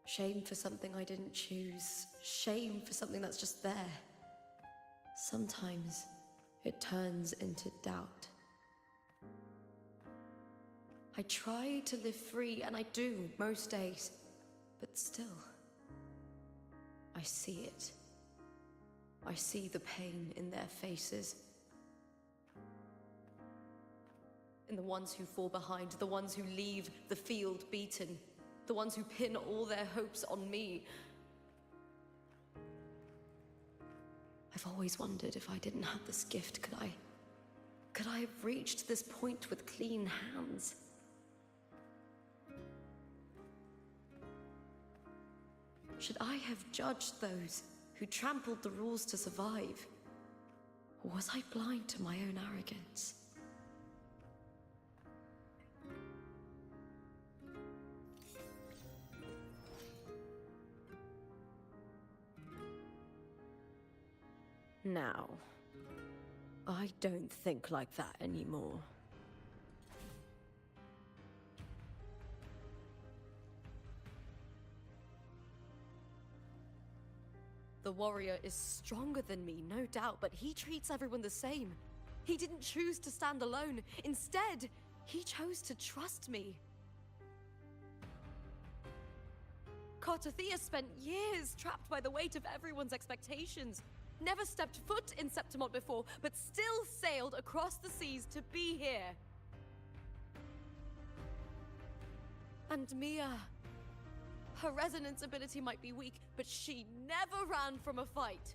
Shame for something I didn't choose. Shame for something that's just there. Sometimes it turns into doubt. I try to live free, and I do most days, but still, I see it. I see the pain in their faces. In the ones who fall behind, the ones who leave the field beaten, the ones who pin all their hopes on me. I've always wondered if I didn't have this gift, could I have reached this point with clean hands? Should I have judged those who trampled the rules to survive? Or was I blind to my own arrogance? Now, I don't think like that anymore. The warrior is stronger than me, no doubt, but he treats everyone the same. He didn't choose to stand alone. Instead, he chose to trust me. Cartothea spent years trapped by the weight of everyone's expectations. Never stepped foot in Septimont before, but still sailed across the seas to be here. And Mia, her resonance ability might be weak, but she never ran from a fight.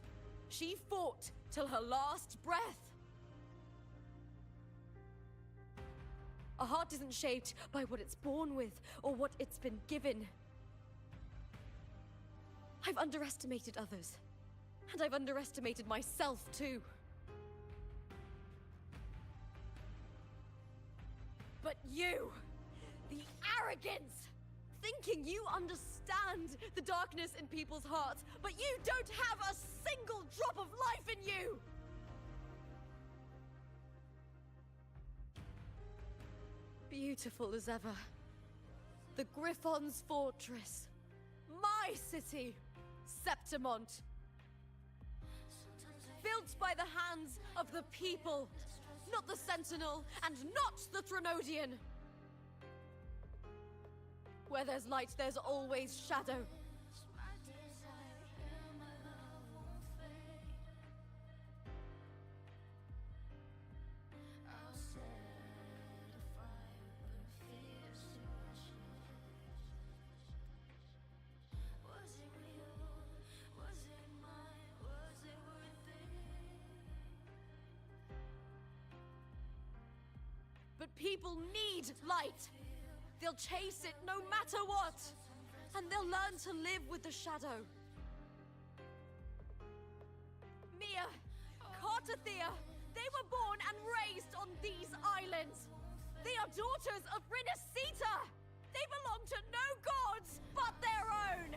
She fought till her last breath. A heart isn't shaped by what it's born with or what it's been given. I've underestimated others. And I've underestimated myself, too. But you, the arrogance, thinking you understand the darkness in people's hearts, but you don't have a single drop of life in you! Beautiful as ever. The Griffon's fortress. My city, Septimont. Built by the hands of the people, not the Sentinel, and not the Threnodian. Where there's light, there's always shadow. But people need light. They'll chase it no matter what. And they'll learn to live with the shadow. Mia, Cartothea, they were born and raised on these islands. They are daughters of Rinasita. They belong to no gods but their own.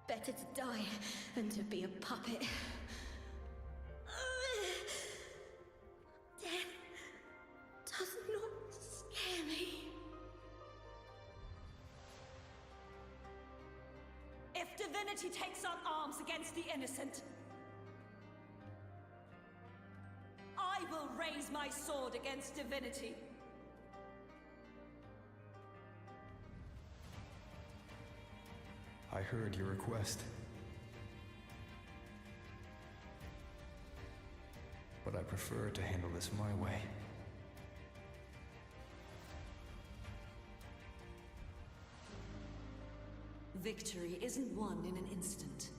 Better to die than to be a puppet. Death does not scare me. If divinity takes up arms against the innocent, I will raise my sword against divinity. I heard your request. But I prefer to handle this my way. Victory isn't won in an instant.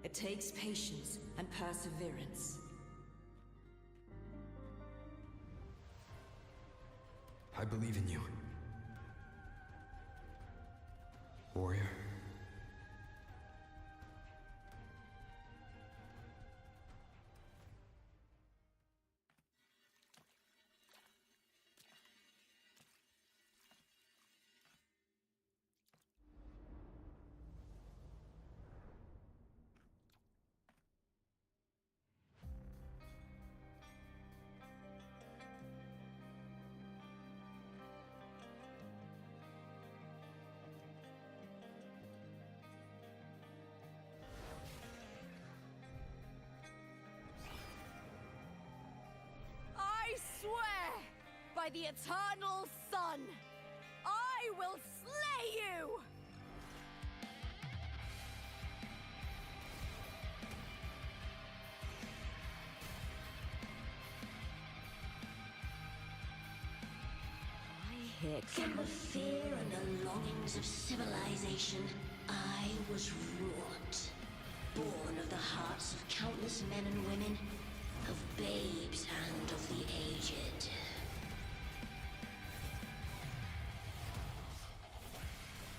It takes patience and perseverance. I believe in you. Warrior. I swear, by the eternal sun, I will slay you! I hear From the fear and the longings of civilization, I was wrought. Born of the hearts of countless men and women, of babes and of the aged.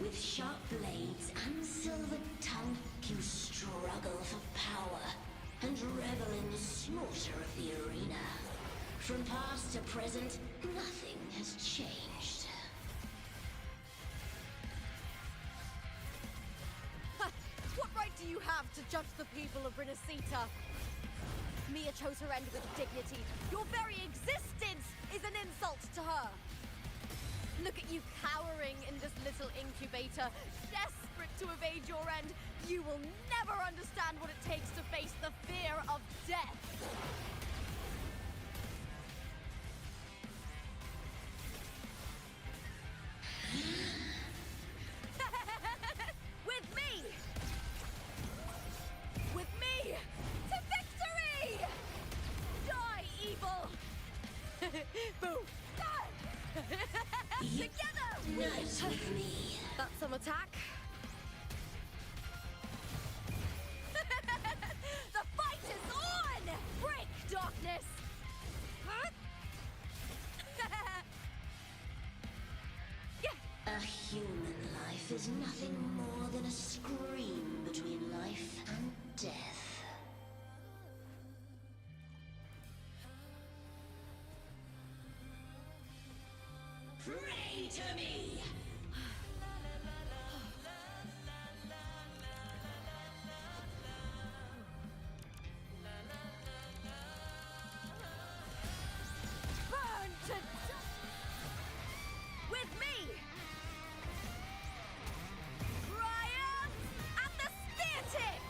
With sharp blades and silver tongue, you struggle for power and revel in the slaughter of the arena. From past to present, nothing has changed. Ha! What right do you have to judge the people of Renacita? Mia chose her end with dignity. Your very existence is an insult to her. Look at you cowering in this little incubator, desperate to evade your end. You will never understand what it takes to face the fear of death. With me! With me! To victory! Die, evil! Boom! Together! Night with me. That's some attack. The fight is on! Break, darkness! A human life is nothing more than a scream between life and death. Pray to me! Burn to dust! With me! Triumph at the spear tip!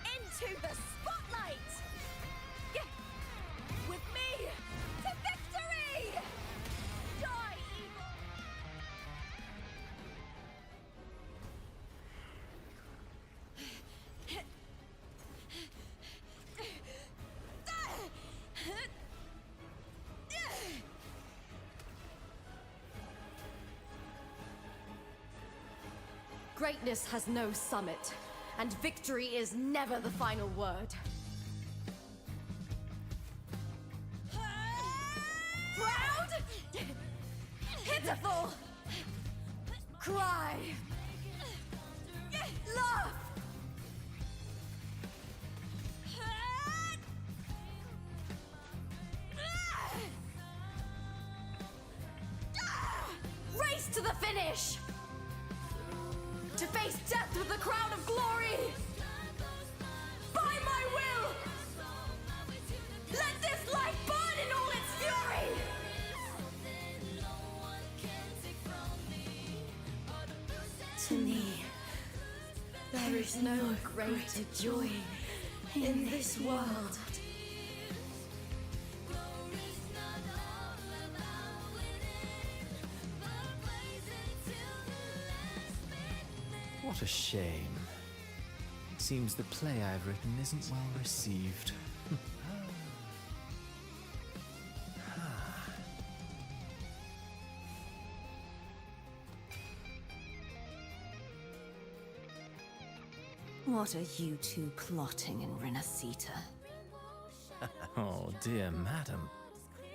Into the spotlight! With me to victory! Die, evil! Greatness has no summit, and victory is never the final word. Proud? Pitiful? Cry? Laugh? Race to the finish! To face death with the crown of glory! By my will! Let this life burn in all its fury! To me, there is no greater joy in this world. What a shame. Seems the play I've written isn't well received. What are you two plotting in Renacita? Oh, dear madam.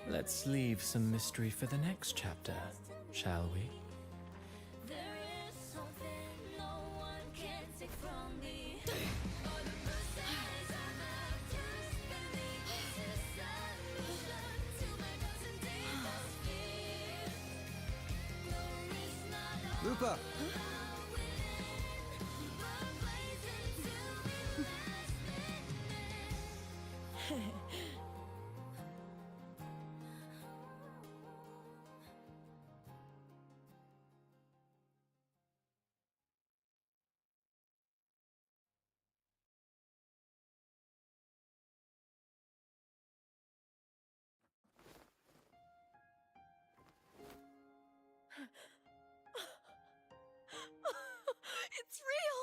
Let's leave some mystery for the next chapter, shall we? Lupa! It's real!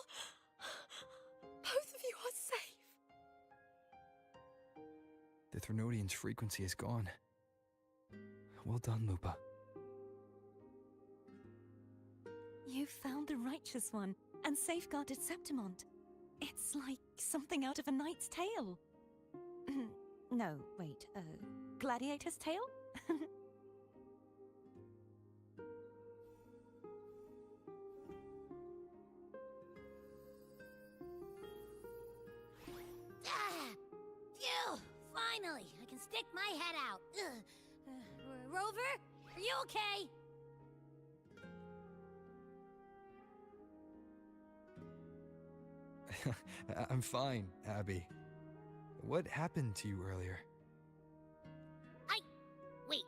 Both of you are safe! The Threnodian's frequency is gone. Well done, Lupa. You found the righteous one and safeguarded Septimont. It's like something out of a knight's tale. No, wait, gladiator's tale? Phew! Finally, I can stick my head out. Rover, are you okay? I'm fine, Abby. What happened to you earlier? Wait,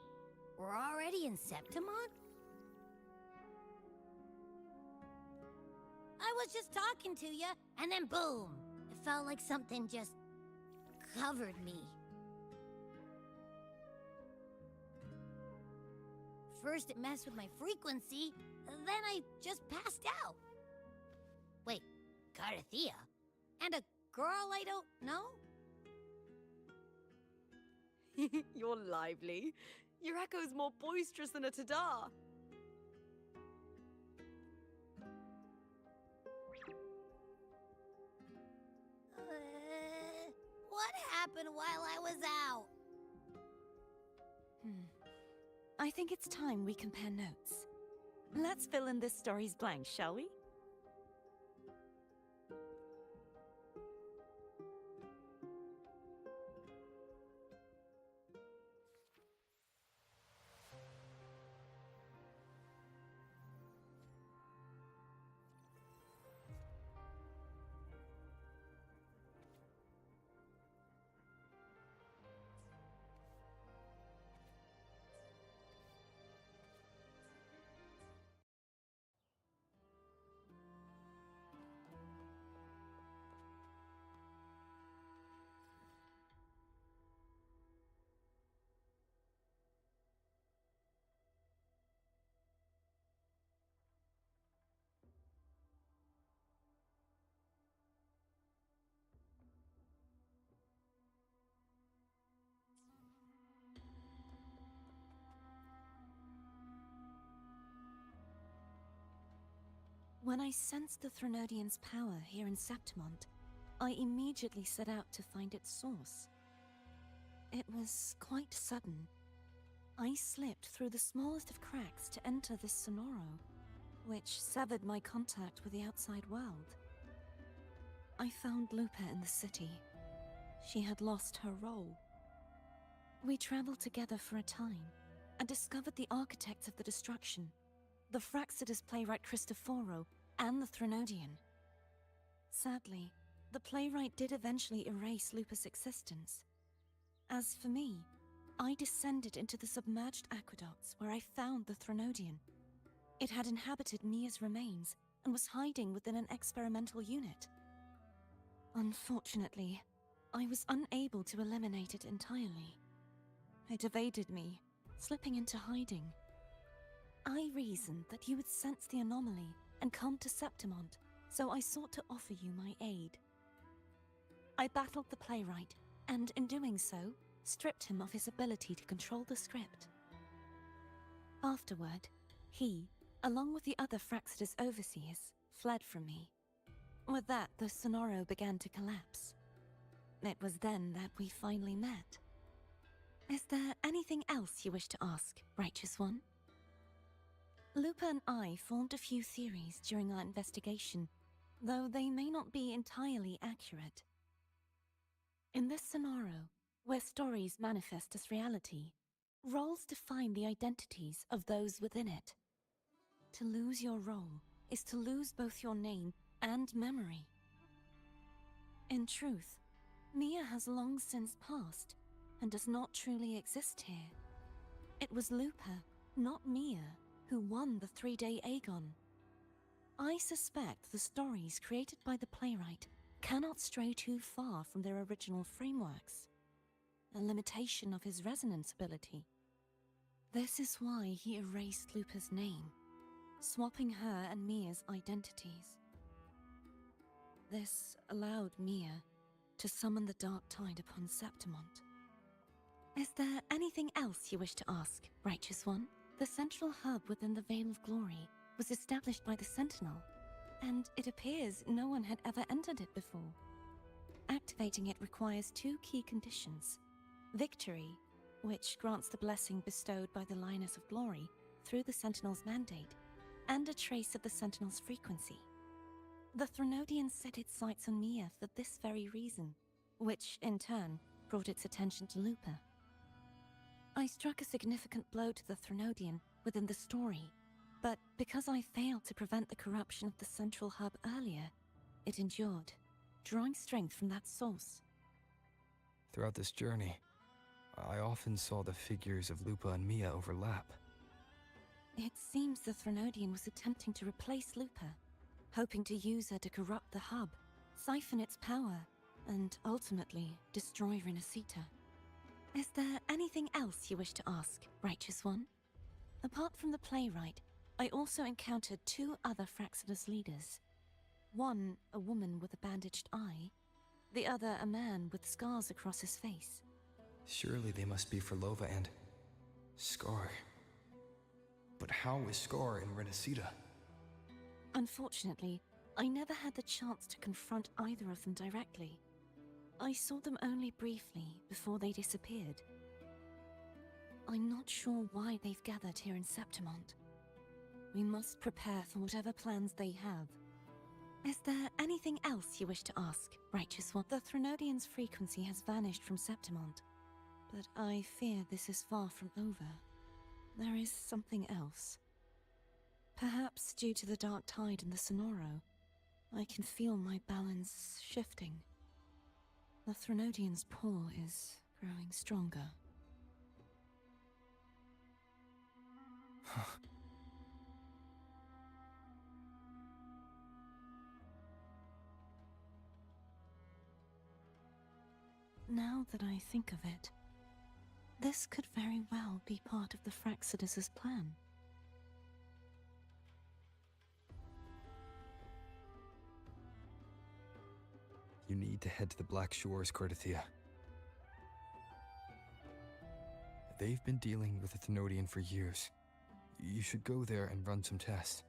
we're already in Septimont? I was just talking to you, and then boom! It felt like something just covered me. First it messed with my frequency, then I just passed out. Wait, Carthea? And a girl I don't know? You're lively. Your echo's more boisterous than a Tadar. What happened while I was out? I think it's time we compare notes. Let's fill in this story's blanks, shall we? When I sensed the Threnodian's power here in Septimont, I immediately set out to find its source. It was quite sudden. I slipped through the smallest of cracks to enter this sonoro, which severed my contact with the outside world. I found Lupa in the city. She had lost her role. We traveled together for a time, and discovered the architects of the destruction, the Fraxidus playwright Cristoforo, and the Threnodian. Sadly, the playwright did eventually erase Lupa's existence. As for me, I descended into the submerged aqueducts where I found the Threnodian. It had inhabited Mia's remains and was hiding within an experimental unit. Unfortunately, I was unable to eliminate it entirely. It evaded me, slipping into hiding. I reasoned that you would sense the anomaly and come to Septimont, so I sought to offer you my aid. I battled the playwright, and in doing so, stripped him of his ability to control the script. Afterward, he, along with the other Fraxidus overseers, fled from me. With that, the Sonoro began to collapse. It was then that we finally met. Is there anything else you wish to ask, Righteous One? Lupa and I formed a few theories during our investigation, though they may not be entirely accurate. In this Sonoro, where stories manifest as reality, roles define the identities of those within it. To lose your role is to lose both your name and memory. In truth, Mia has long since passed and does not truly exist here. It was Lupa, not Mia, who won the 3-day Aegon. I suspect the stories created by the playwright cannot stray too far from their original frameworks, a limitation of his resonance ability. This is why he erased Lupa's name, swapping her and Mia's identities. This allowed Mia to summon the Dark Tide upon Septimont. Is there anything else you wish to ask, Righteous One? The central hub within the Veil of Glory was established by the Sentinel, and it appears no one had ever entered it before. Activating it requires 2 key conditions: victory, which grants the blessing bestowed by the Lioness of Glory through the Sentinel's mandate, and a trace of the Sentinel's frequency. The Threnodian set its sights on Mia for this very reason, which, in turn, brought its attention to Lupa. I struck a significant blow to the Threnodian within the story, but because I failed to prevent the corruption of the central hub earlier, it endured, drawing strength from that source. Throughout this journey, I often saw the figures of Lupa and Mia overlap. It seems the Threnodian was attempting to replace Lupa, hoping to use her to corrupt the hub, siphon its power, and ultimately destroy Renacita. Is there anything else you wish to ask, Righteous One? Apart from the playwright, I also encountered 2 other Fraxidus leaders. One, a woman with a bandaged eye, the other a man with scars across his face. Surely they must be for Lova and Scar. But how is Scar in Renacita? Unfortunately, I never had the chance to confront either of them directly. I saw them only briefly before they disappeared. I'm not sure why they've gathered here in Septimont. We must prepare for whatever plans they have. Is there anything else you wish to ask, Righteous One? The Threnodian's frequency has vanished from Septimont, but I fear this is far from over. There is something else. Perhaps due to the Dark Tide in the Sonoro, I can feel my balance shifting. The Threnodian's pull is growing stronger. Now that I think of it, this could very well be part of the Fraxidus' plan. You need to head to the Black Shores, Cordothea. They've been dealing with the Thenodian for years. You should go there and run some tests.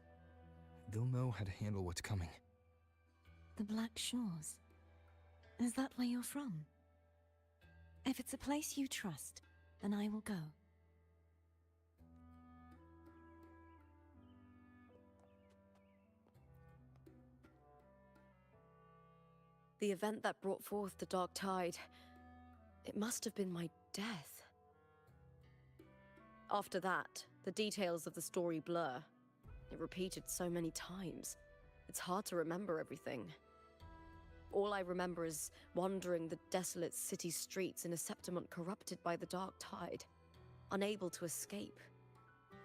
They'll know how to handle what's coming. The Black Shores? Is that where you're from? If it's a place you trust, then I will go. The event that brought forth the Dark Tide, it must have been my death. After that, the details of the story blur. It repeated so many times. It's hard to remember everything. All I remember is wandering the desolate city streets in a Septimont corrupted by the Dark Tide, unable to escape,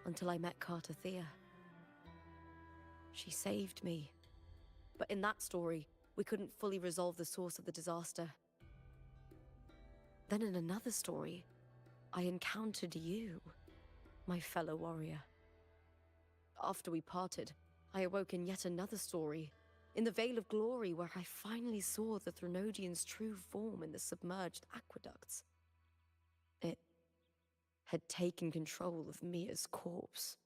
until I met Cartothea. She saved me. But in that story, we couldn't fully resolve the source of the disaster. Then in another story, I encountered you, my fellow warrior. After we parted, I awoke in yet another story, in the Veil of Glory, where I finally saw the Threnodian's true form in the submerged aqueducts. It had taken control of Mia's corpse,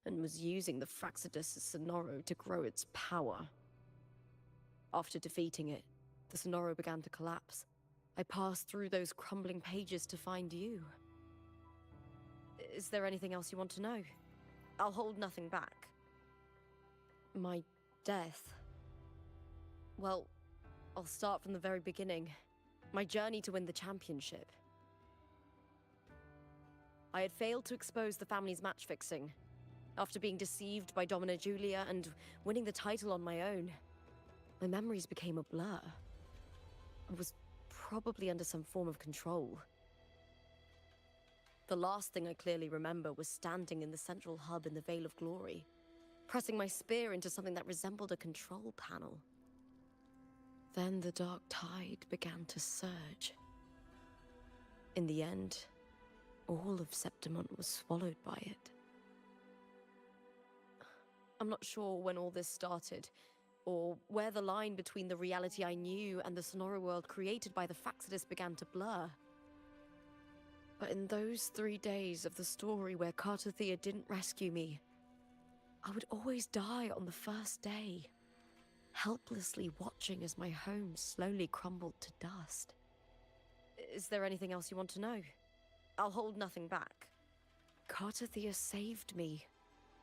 and was using the Fraxidus' Sonoro to grow its power. After defeating it, the Sonoro began to collapse. I passed through those crumbling pages to find you. Is there anything else you want to know? I'll hold nothing back. My death. Well, I'll start from the very beginning. My journey to win the championship. I had failed to expose the family's match fixing. After being deceived by Domina Julia and winning the title on my own, my memories became a blur. I was probably under some form of control. The last thing I clearly remember was standing in the central hub in the Veil of Glory, pressing my spear into something that resembled a control panel. Then the dark tide began to surge. In the end, all of Septimont was swallowed by it. I'm not sure when all this started, or where the line between the reality I knew and the Sonoro world created by the Fraxidus began to blur. But in those 3 days of the story where Cartothea didn't rescue me, I would always die on the first day, helplessly watching as my home slowly crumbled to dust. Is there anything else you want to know? I'll hold nothing back. Cartothea saved me.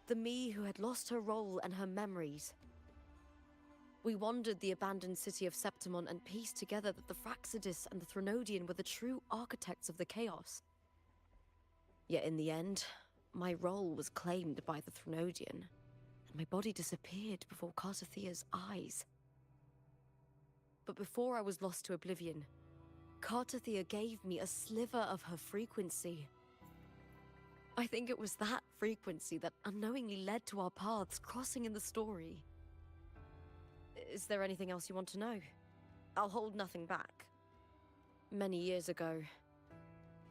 The me who had lost her role and her memories. We wandered the abandoned city of Septimont and pieced together that the Fraxidus and the Threnodian were the true architects of the chaos. Yet in the end, my role was claimed by the Threnodian, and my body disappeared before Cartothea's eyes. But before I was lost to oblivion, Cartothea gave me a sliver of her frequency. I think it was that frequency that unknowingly led to our paths crossing in the story. Is there anything else you want to know? I'll hold nothing back. Many years ago,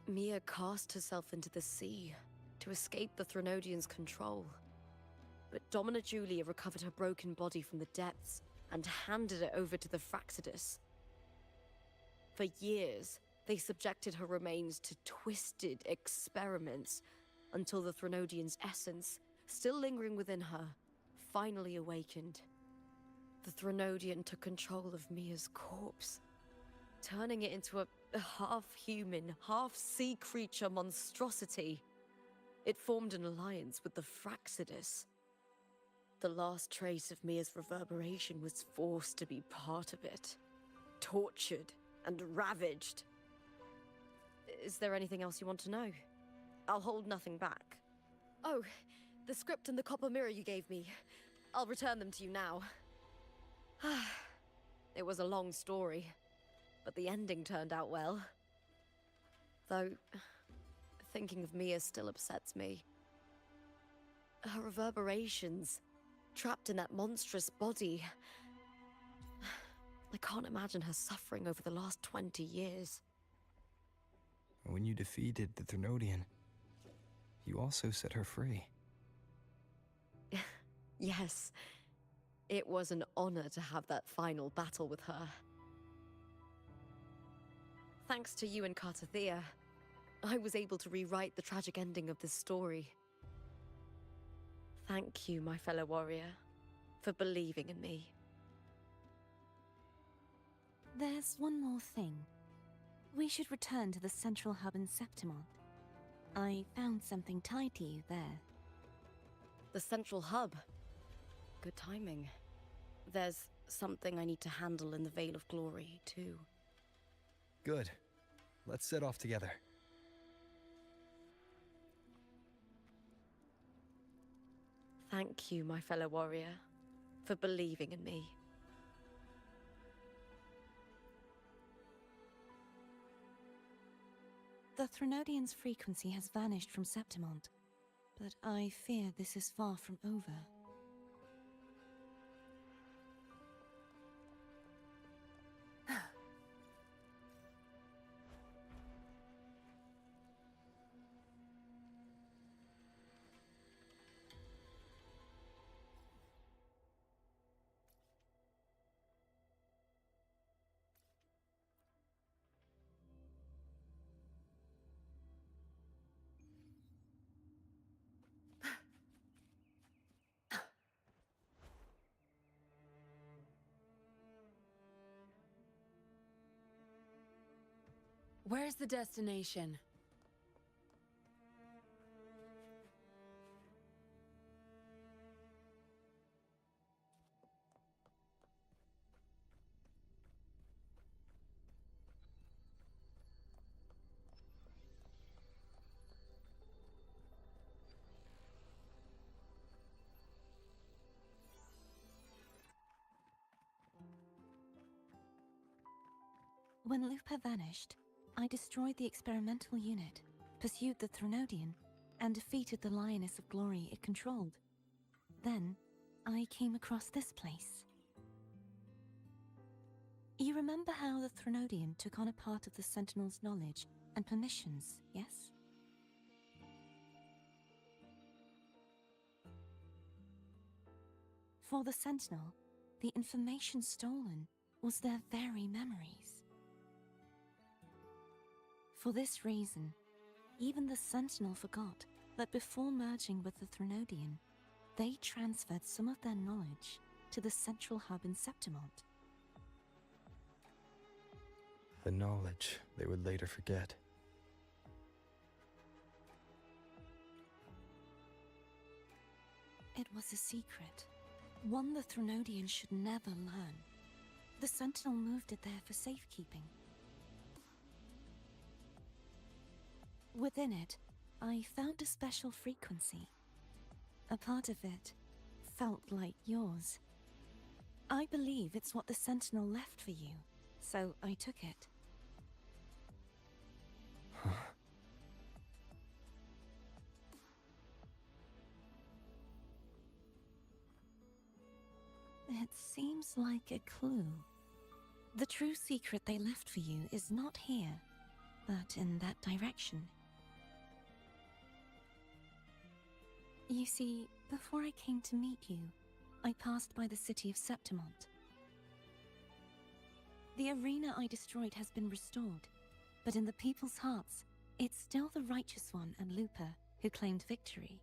Mia cast herself into the sea to escape the Threnodian's control. But Domina Julia recovered her broken body from the depths and handed it over to the Fraxidus. For years, they subjected her remains to twisted experiments until the Threnodian's essence, still lingering within her, finally awakened. The Threnodian took control of Mia's corpse, turning it into a half-human, half-sea creature monstrosity. It formed an alliance with the Fraxidus. The last trace of Mia's reverberation was forced to be part of it, tortured and ravaged. Is there anything else you want to know? I'll hold nothing back. Oh, the script and the copper mirror you gave me. I'll return them to you now. It was a long story, but the ending turned out well. Though, thinking of Mia still upsets me. Her reverberations, trapped in that monstrous body. I can't imagine her suffering over the last 20 years. When you defeated the Threnodian, you also set her free. Yes. It was an honor to have that final battle with her. Thanks to you and Cartothea, I was able to rewrite the tragic ending of this story. Thank you, my fellow warrior, for believing in me. There's one more thing. We should return to the central hub in Septimont. I found something tied to you there. The central hub? Good timing. There's something I need to handle in the Veil of Glory, too. Good. Let's set off together. Thank you, my fellow warrior, for believing in me. The Threnodian's frequency has vanished from Septimont, but I fear this is far from over. Where's the destination? When Lupa vanished, I destroyed the experimental unit, pursued the Threnodian, and defeated the Lioness of Glory it controlled. Then, I came across this place. You remember how the Threnodian took on a part of the Sentinel's knowledge and permissions, yes? For the Sentinel, the information stolen was their very memories. For this reason, even the Sentinel forgot that before merging with the Threnodian, they transferred some of their knowledge to the central hub in Septimont. The knowledge they would later forget. It was a secret, one the Threnodian should never learn. The Sentinel moved it there for safekeeping. Within it, I found a special frequency. A part of it felt like yours. I believe it's what the Sentinel left for you, so I took it. It seems like a clue. The true secret they left for you is not here, but in that direction. You see, before I came to meet you, I passed by the city of Septimont. The arena I destroyed has been restored, but in the people's hearts, it's still the Righteous One and Lupa who claimed victory.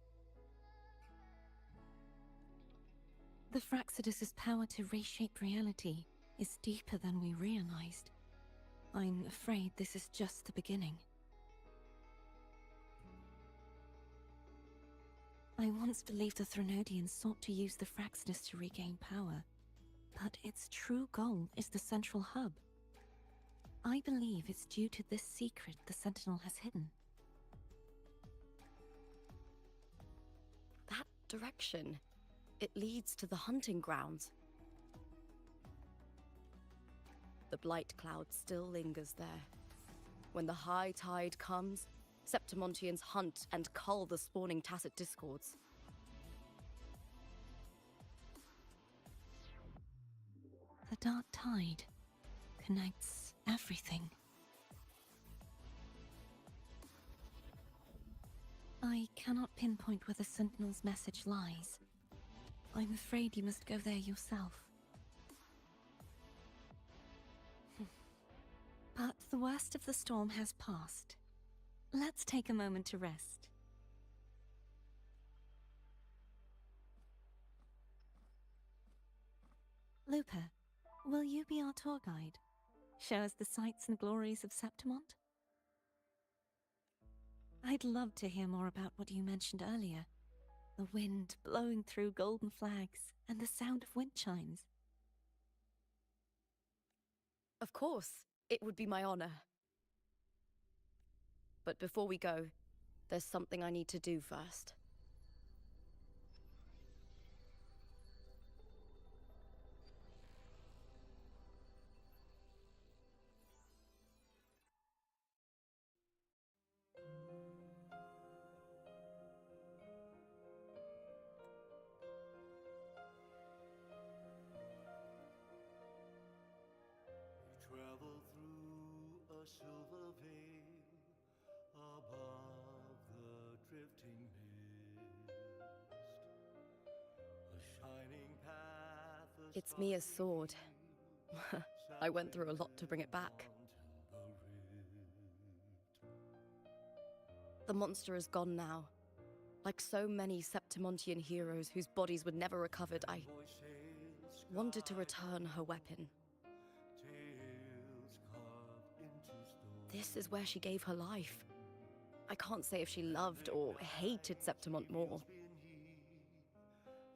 The Fraxidus' power to reshape reality is deeper than we realized. I'm afraid this is just the beginning. I once believed the Threnodians sought to use the Fraxidus to regain power, but its true goal is the central hub. I believe it's due to this secret the Sentinel has hidden. That direction. It leads to the hunting grounds. The blight cloud still lingers there. When the high tide comes, Septimontians hunt and cull the spawning tacit discords. The dark tide connects everything. I cannot pinpoint where the Sentinel's message lies. I'm afraid you must go there yourself. But the worst of the storm has passed. Let's take a moment to rest. Lupa, will you be our tour guide? Show us the sights and glories of Septimont? I'd love to hear more about what you mentioned earlier. The wind blowing through golden flags and the sound of wind chimes. Of course, it would be my honor. But before we go, there's something I need to do first. Travel through a silver veil above the drifting mist. A shining path. It's Mia's sword. I went through a lot to bring it back. The monster is gone now. Like so many Septimontian heroes whose bodies were never recovered, I wanted to return her weapon. this is where she gave her life. I can't say if she loved or hated Septimont more.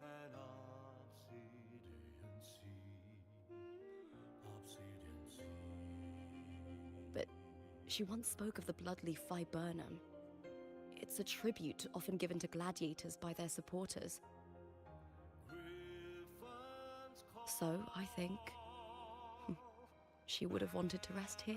An obsidian sea, obsidian sea. But she once spoke of the bloodleaf viburnum. It's a tribute often given to gladiators by their supporters. So, I think, she would have wanted to rest here.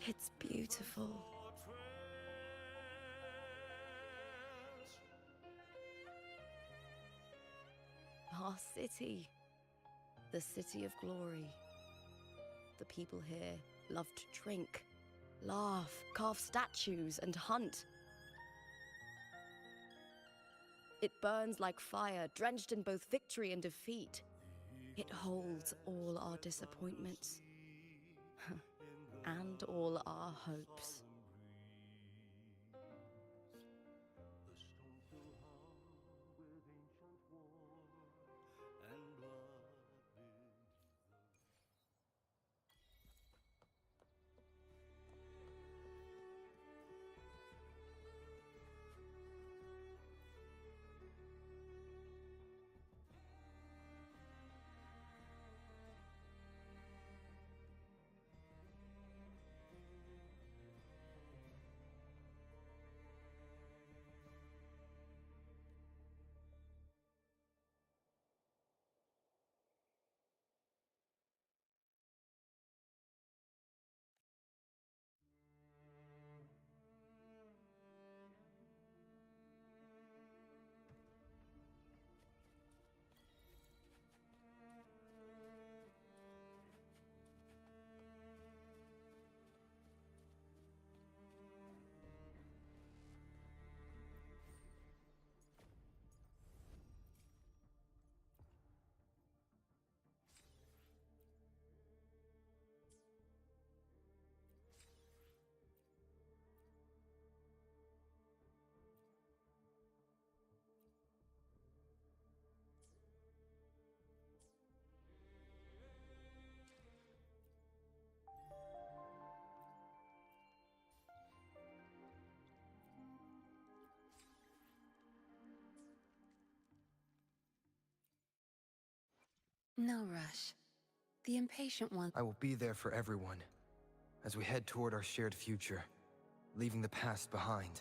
It's beautiful. Our city. The city of glory. The people here love to drink, laugh, carve statues, and hunt. It burns like fire, drenched in both victory and defeat. It holds all our disappointments and all our hopes. No rush. The impatient one. I will be there for everyone as we head toward our shared future, leaving the past behind.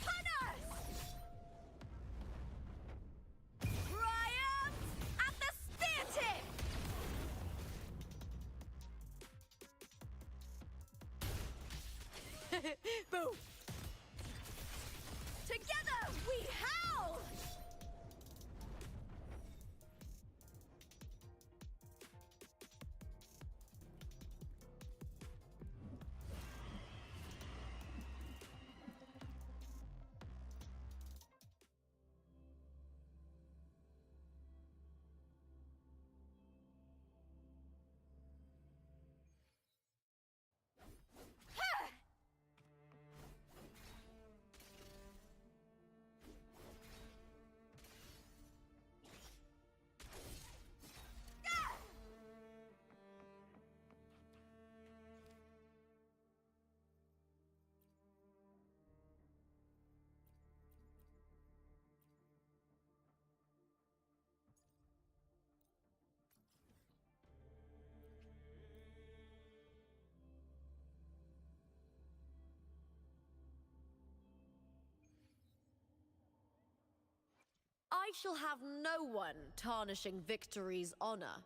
upon us! Triumph at the spear tip! Boom! Together we howl! I shall have no one tarnishing victory's honor.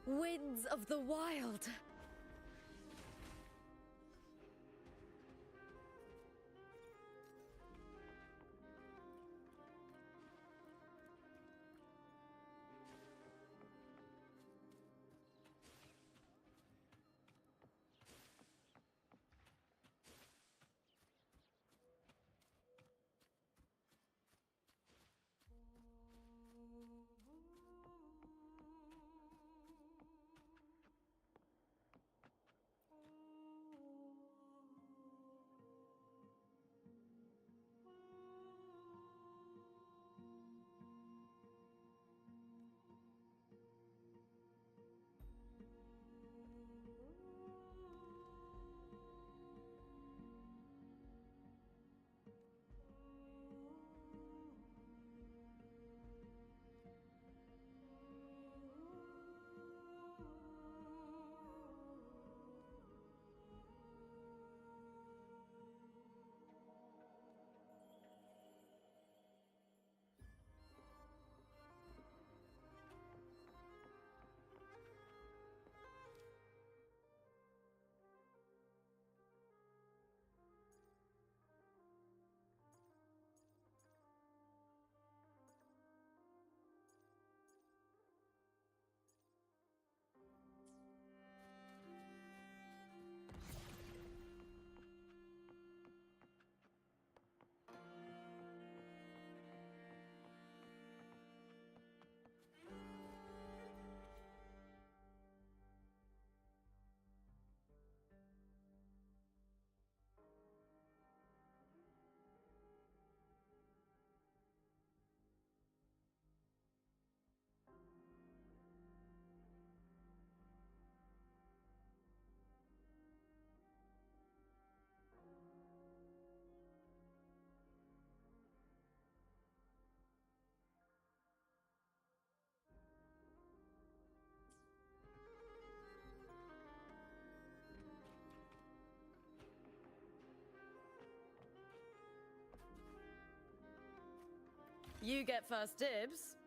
Winds of the wild! You get first dibs.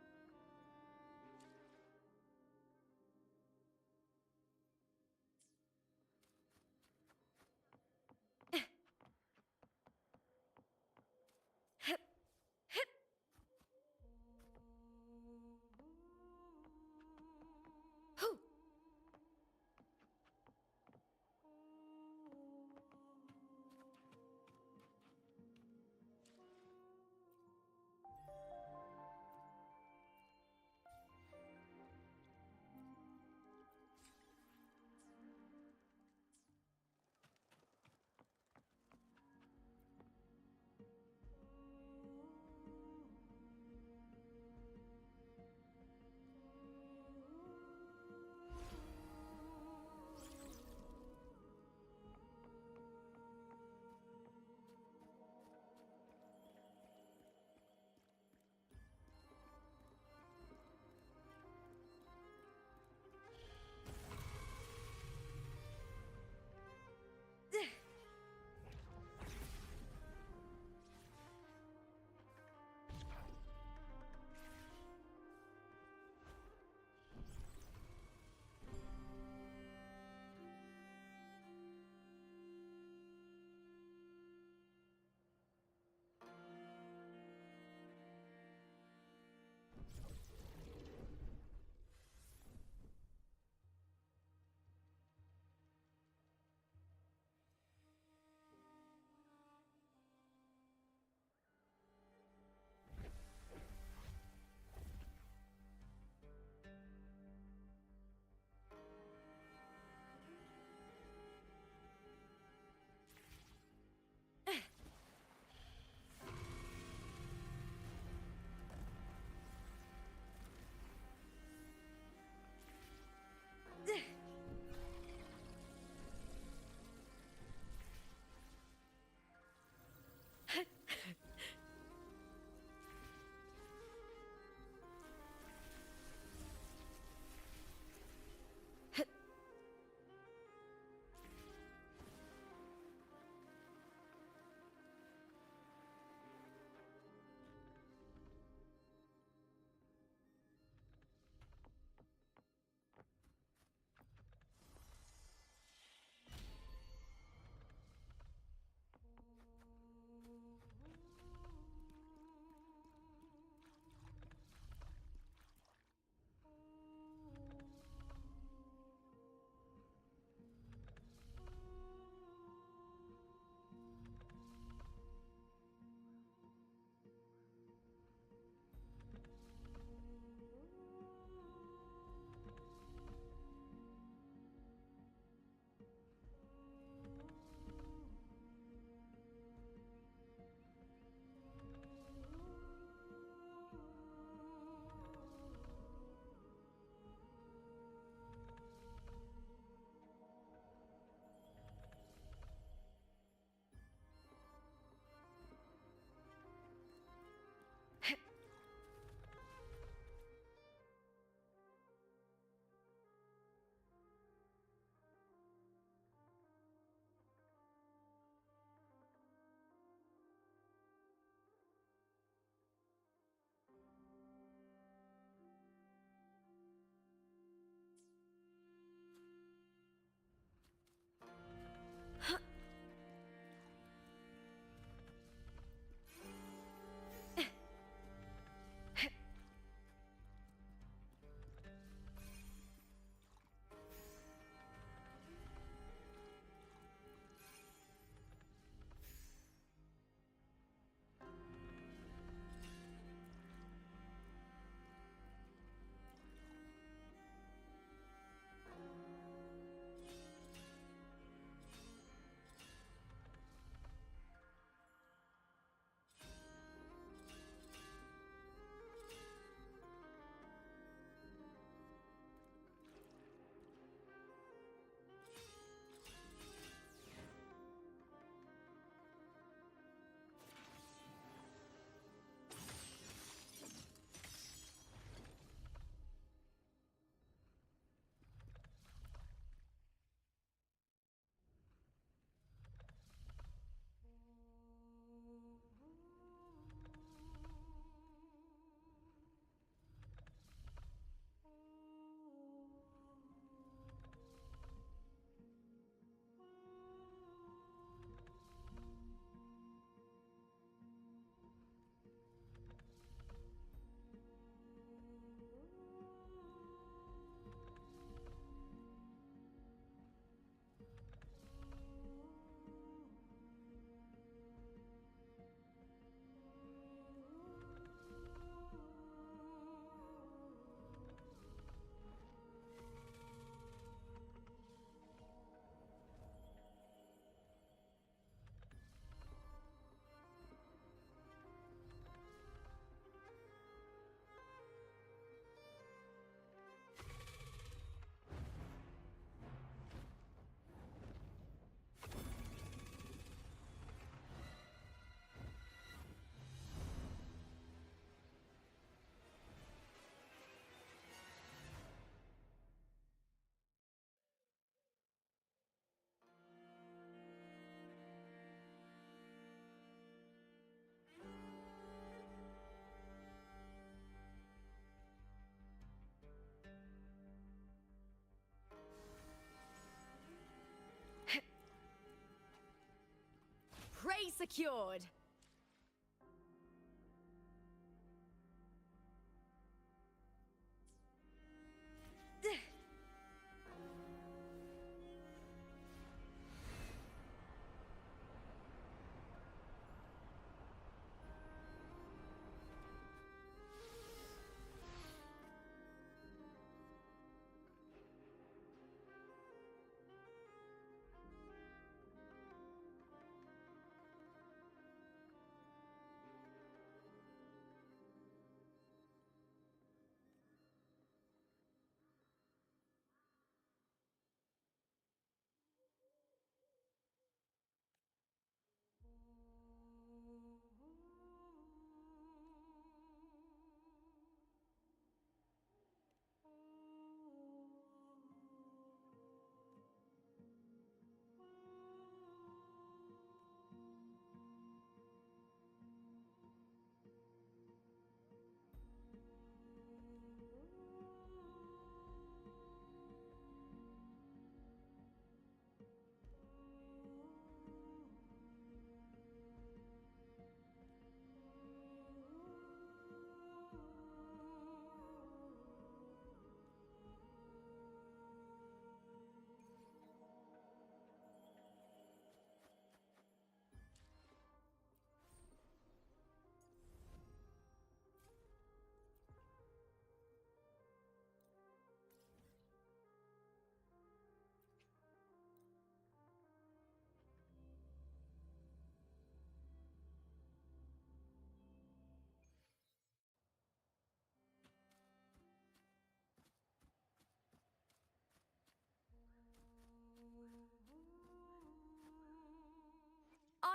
secured.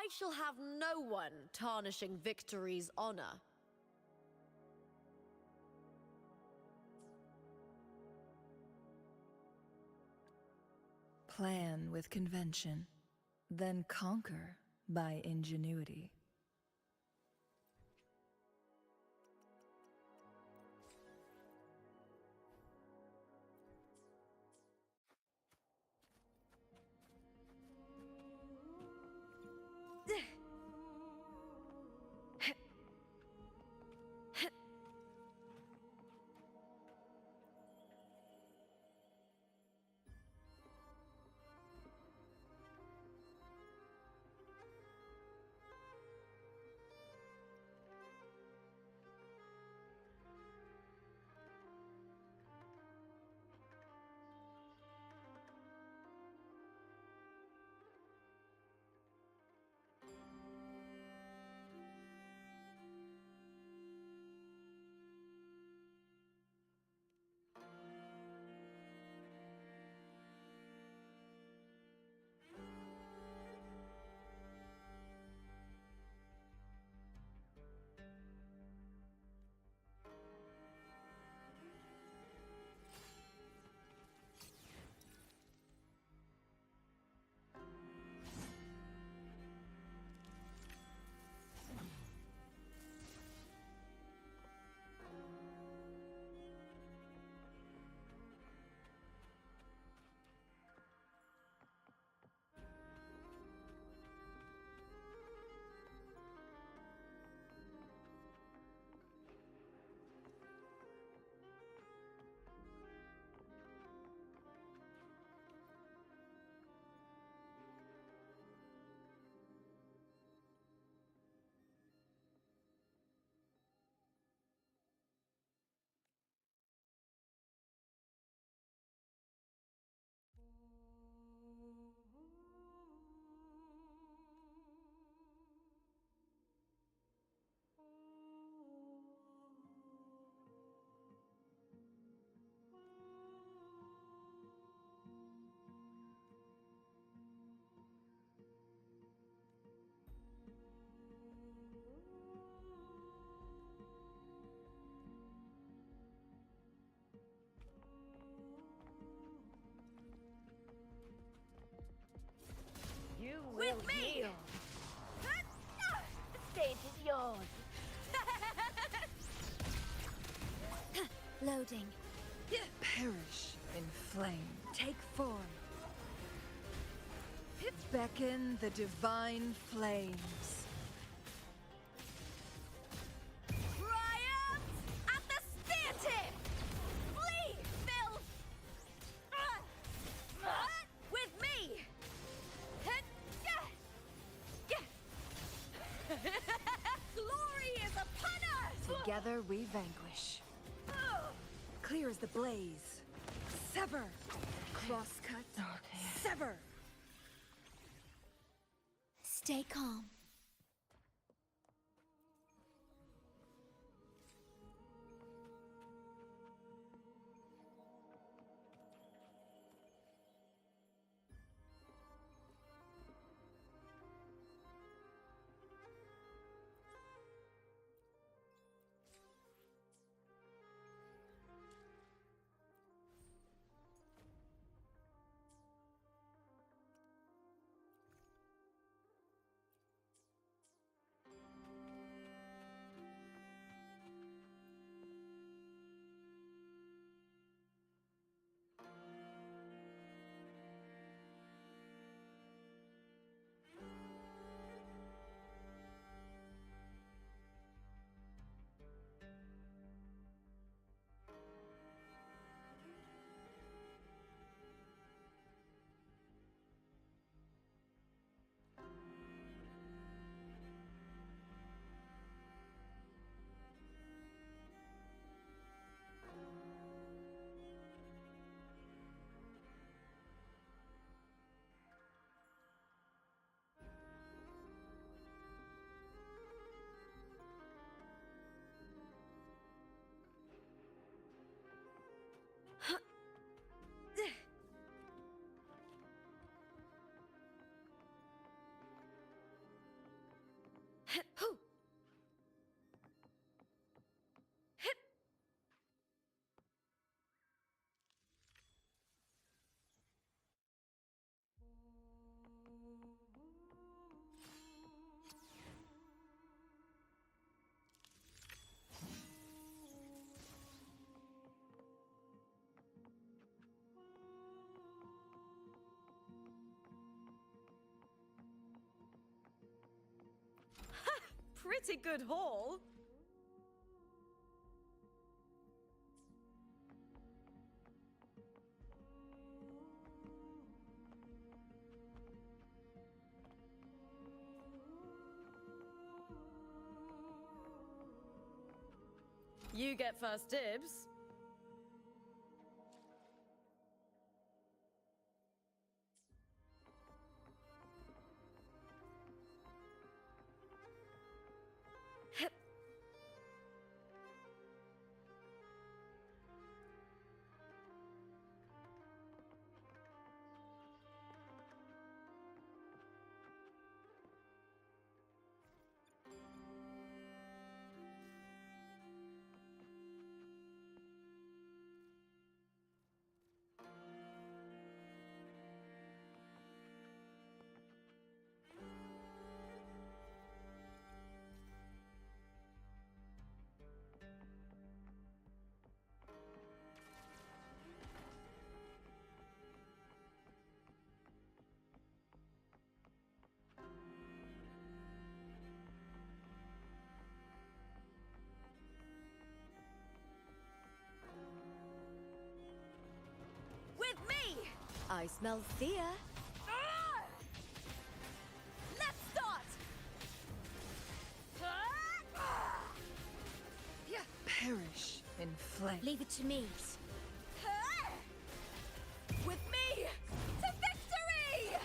I shall have no one tarnishing victory's honor. Plan with convention, then conquer by ingenuity. With me! The stage is yours. Loading. Perish in flame. Take form. Beckon the divine flames. Triumph at the spear tip! Flee, filth! With me! Glory is upon us! Together we vanquish. Clear as the blaze. Sever! Crosscut. Sever! Stay calm. Pretty good haul. You get first dibs. With me! I smell fear. Let's start! Perish in flame. Leave it to me. With me! To victory!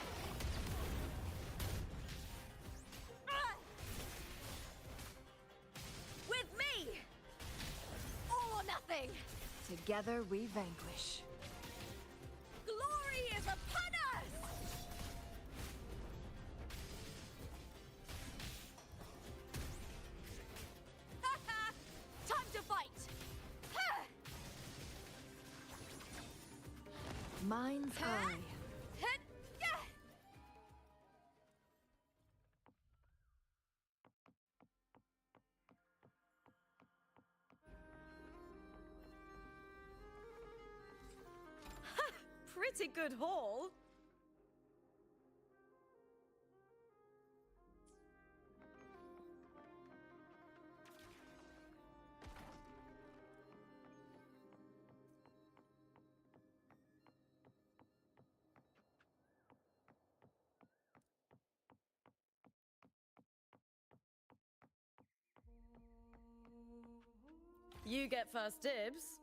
With me! All or nothing! Together we vanquish. Glory is upon us! Time to fight! Mind's eye. Pretty good haul. You get first dibs.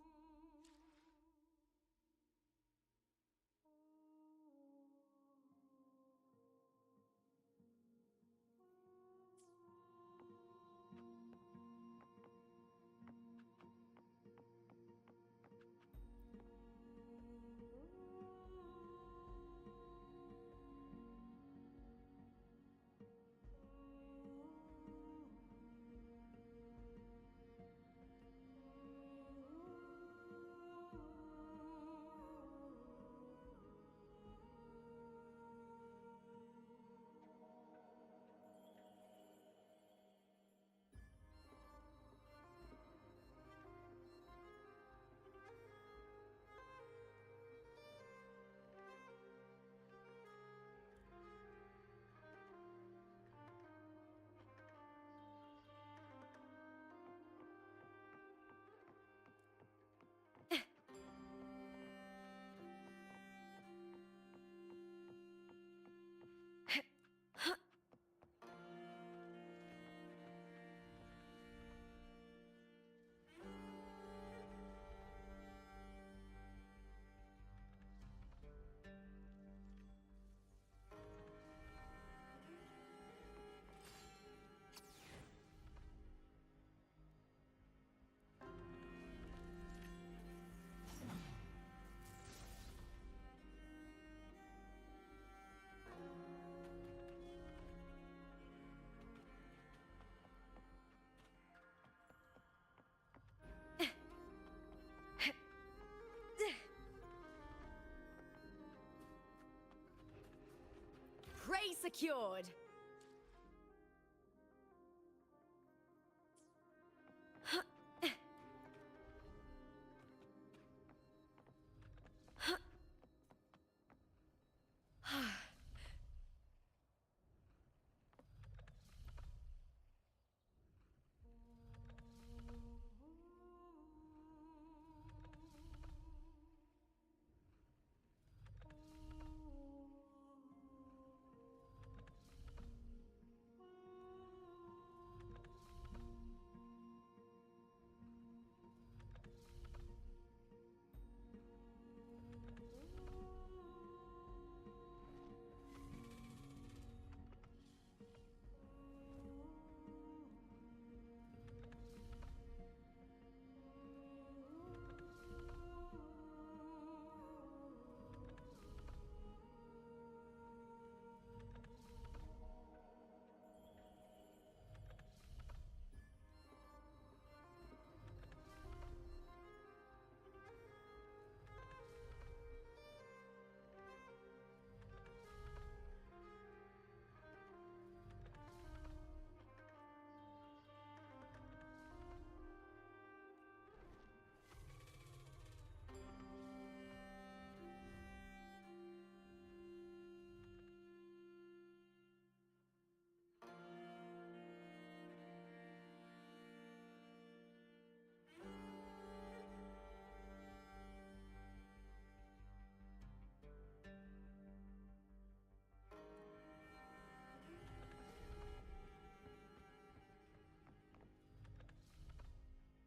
Prey secured!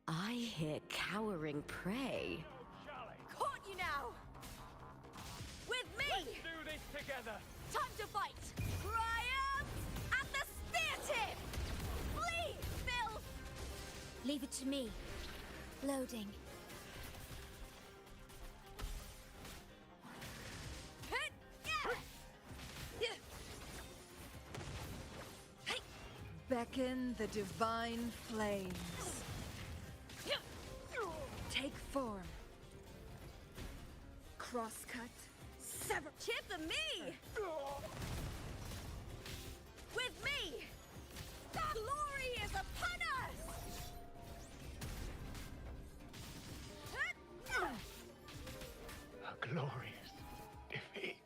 I hear cowering prey. Caught you now! With me! Let's do this together! Time to fight! Triumph at the spear tip! Flee, filth! Leave it to me. Loading. Beckon the divine flames. Take form. Crosscut. Sever. Chip and me! With me! Glory is upon us! A glorious defeat.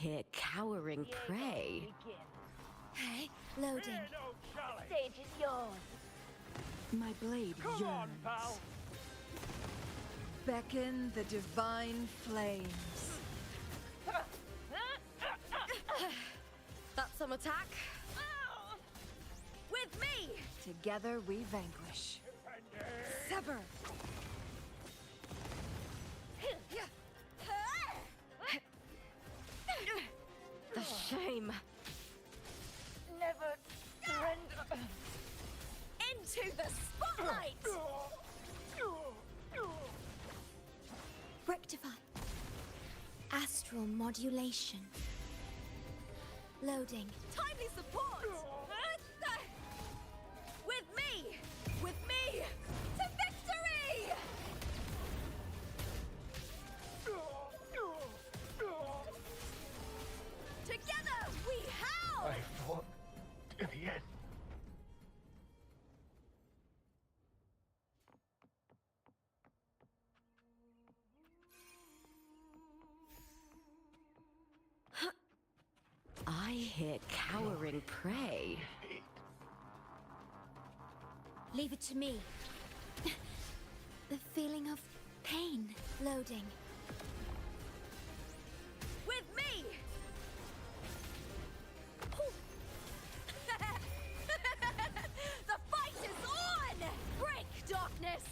hear cowering prey. Hey, loading. Stage is yours. My blade yearns. Beckon the divine flames. That's some attack. With me! Together we vanquish. Sever! The shame. Never surrender. Into the spotlight! Rectify. Astral modulation. Loading. Timely support! With me! With me! To victory! Together we howl! I fought to the end. I hear cowering prey. Leave it to me. The feeling of pain. Loading. With me! The fight is on! Break, darkness!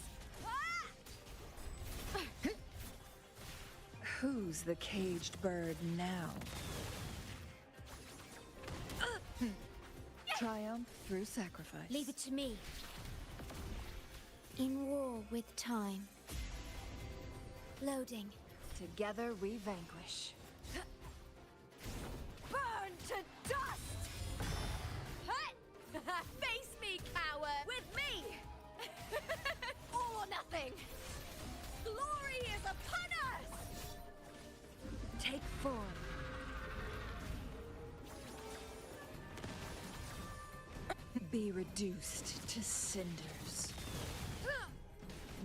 Who's the caged bird now? Triumph through sacrifice. Leave it to me. In war with time. Loading. Together we vanquish. Burn to dust! Face me, coward! With me! All or nothing! Glory is upon us! Take form. Be reduced to cinders.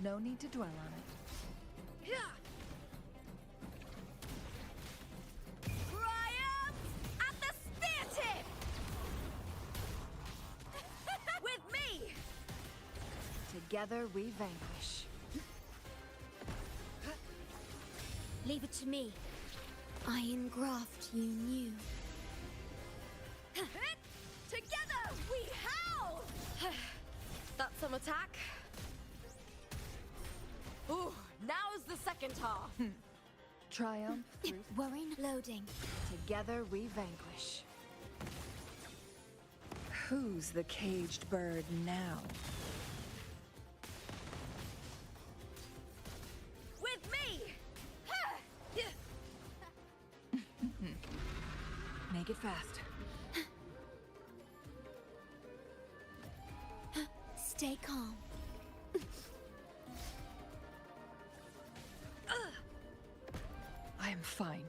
No need to dwell on it. Triumph at the spear tip! With me! Together we vanquish. Leave it to me. I engraft you new. Together we howl! That's some attack. Ooh, now's the second half. Triumph through. Worrying. Loading. Together we vanquish. Who's the caged bird now? With me! Make it fast. Stay calm. I am fine.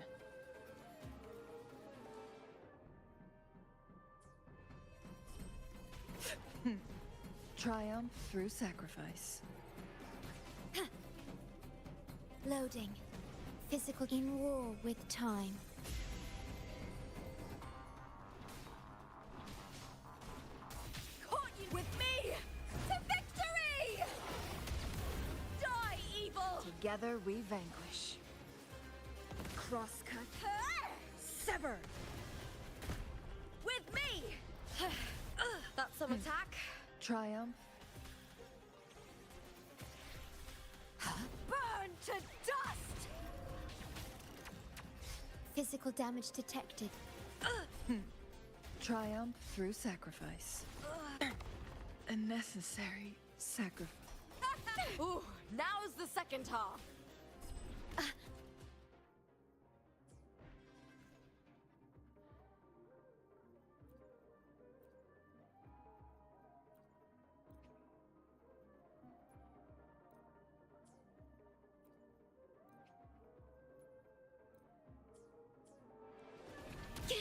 Triumph through sacrifice. Loading. Physical in war with time. Caught you with me! To victory! Die, evil! Together we vanquish. Crosscut. Sever. With me! That's some attack. Triumph. Burn to dust! Physical damage detected. Triumph through sacrifice. A necessary sacrifice. Ooh, now's the second half.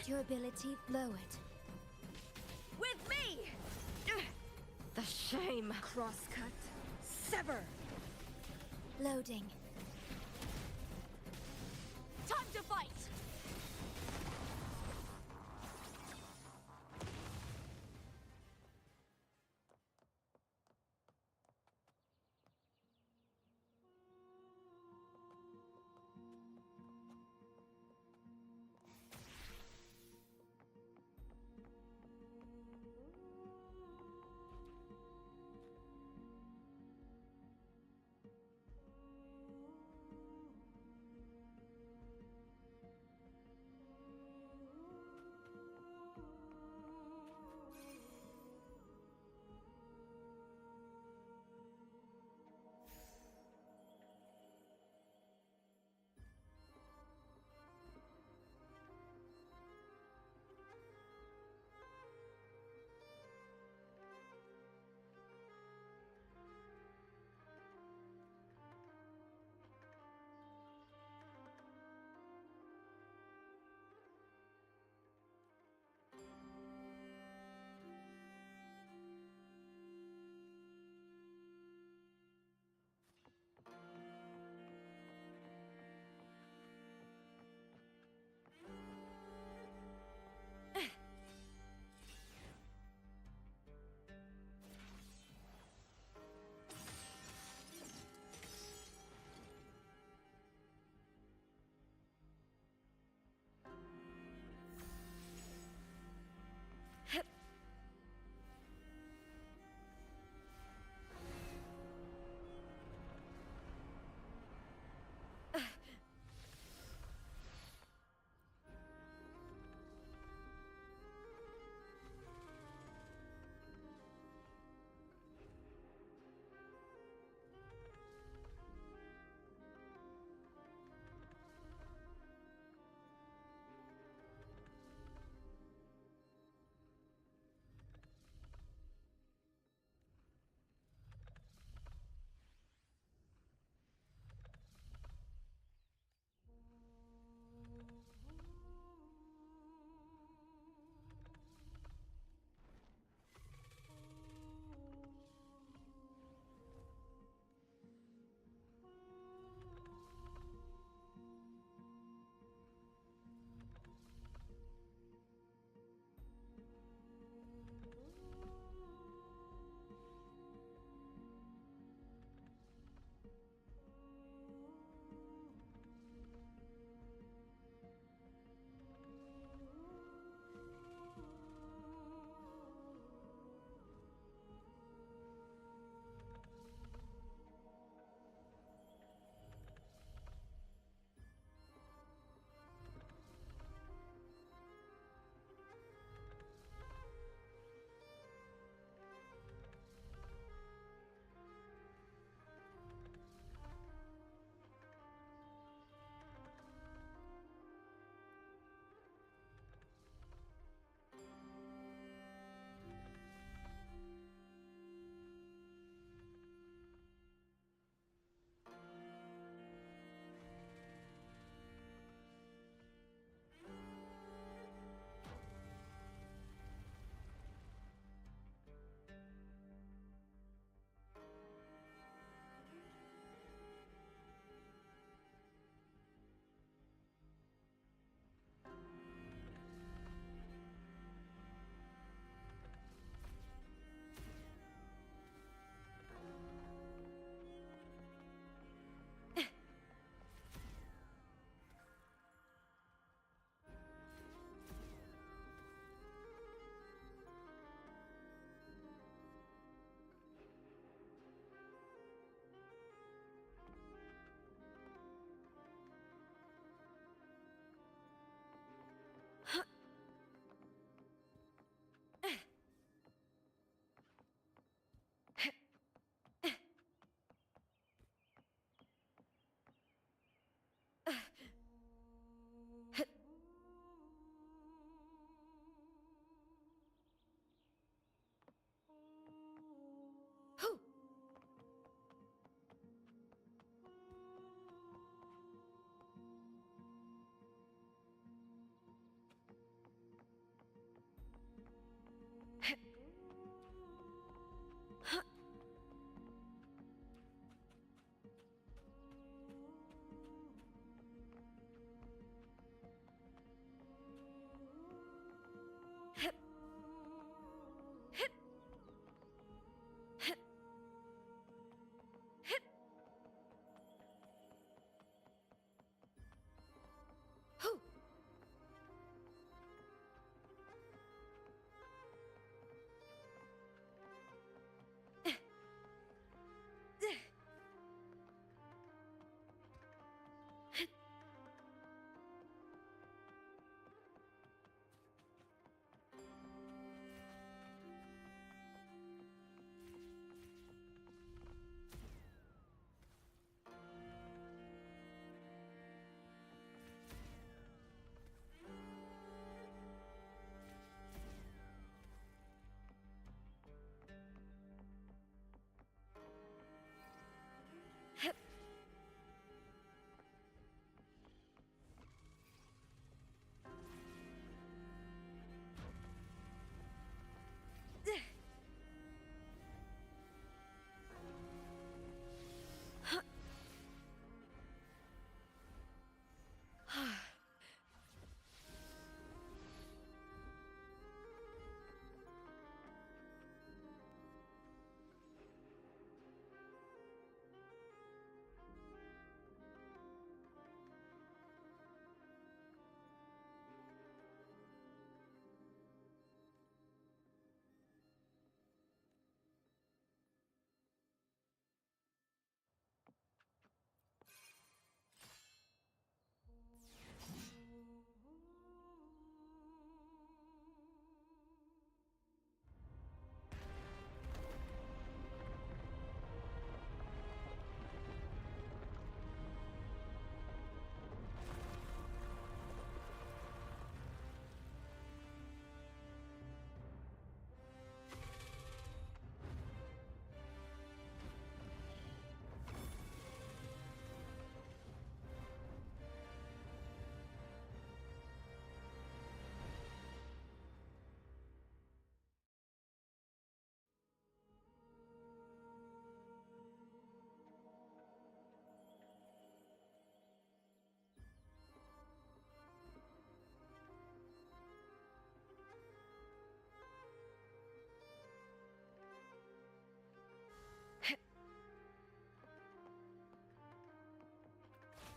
Durability lowered. With me! The shame. Crosscut. Sever. Loading. Time to fight!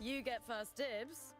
You get first dibs.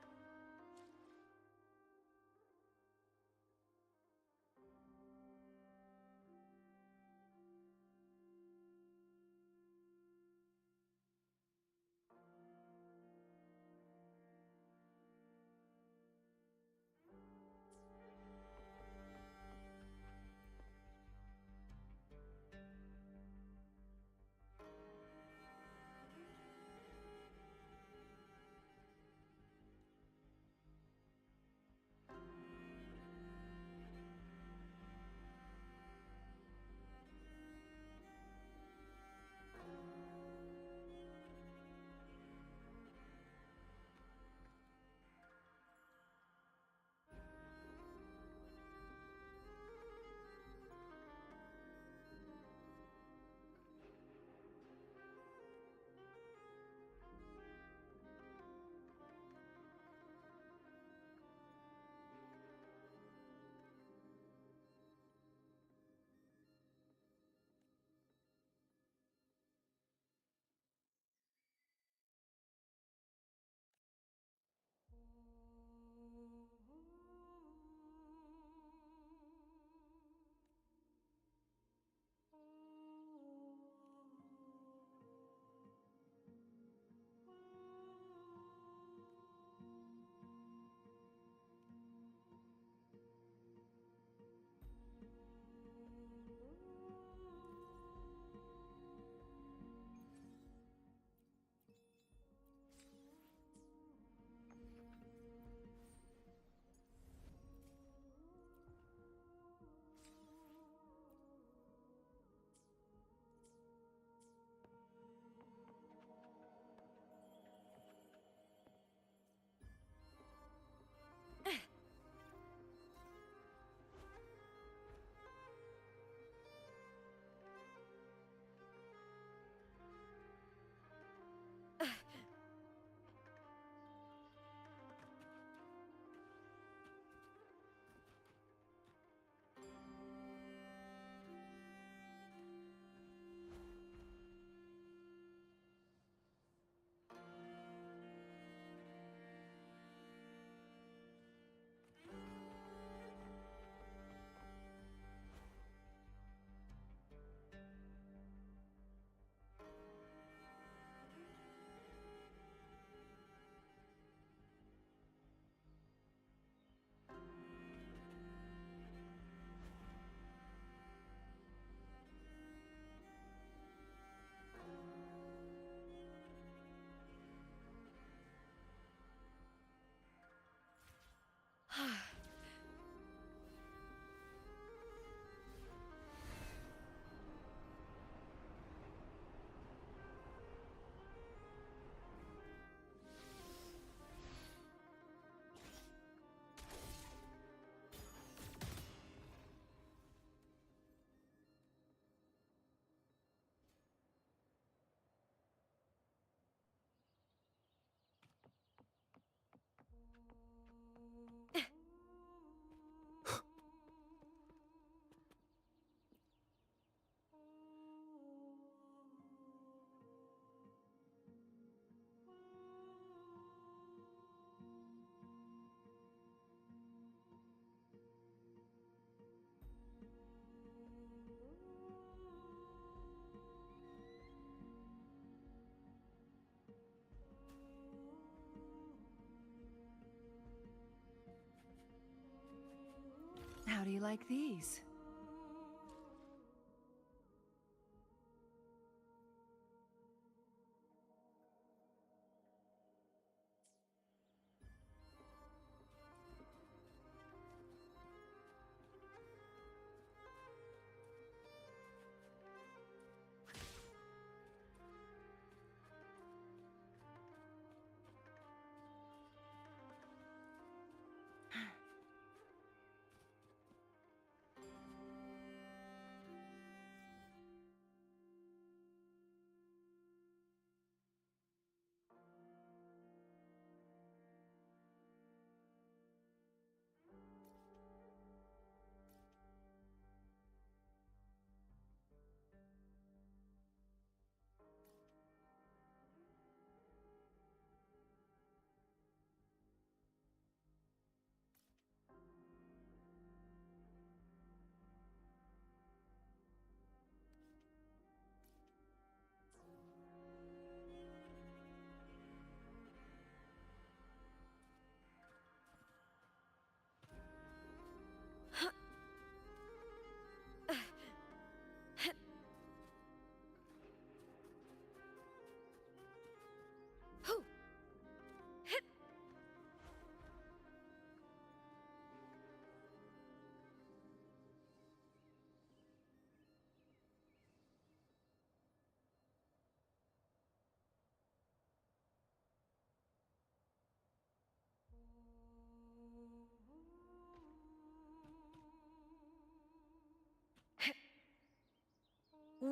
How do you like these?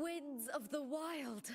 Winds of the wild.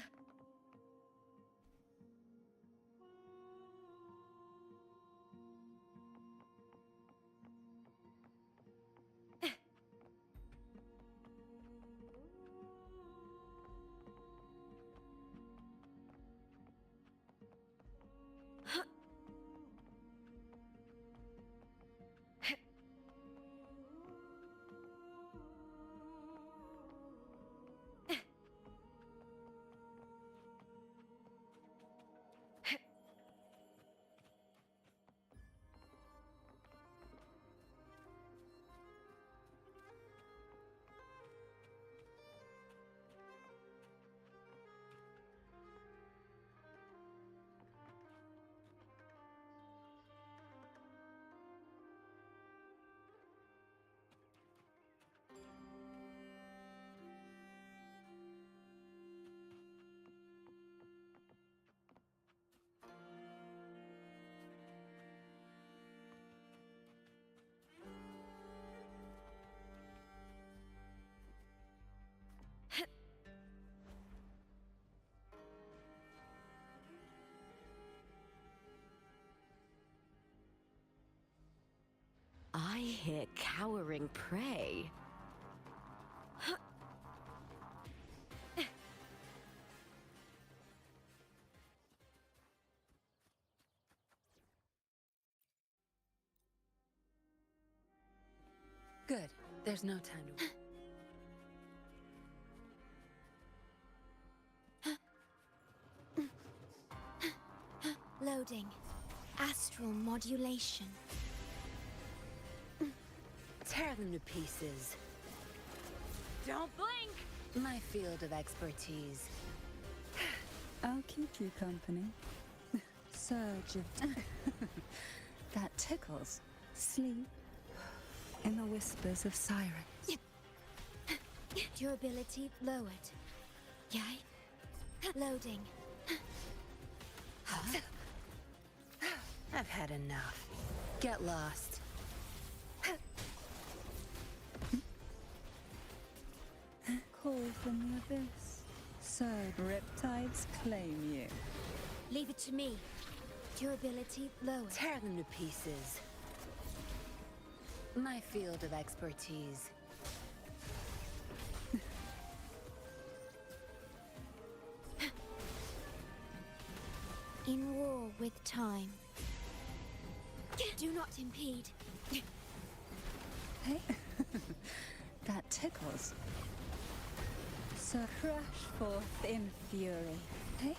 I hear cowering prey. Good. There's no time to... Loading. Astral modulation. Tear them to pieces. Don't blink! My field of expertise. I'll keep you company. Surge of... that tickles. Sleep in the whispers of sirens. Durability lowered. Yay. Loading. I've had enough. Get lost. Call from the abyss. Surge riptides claim you. Leave it to me. Durability lowered. Tear them to pieces. My field of expertise. In war with time. Do not impede. Hey? That tickles. So crash forth in fury. Hey?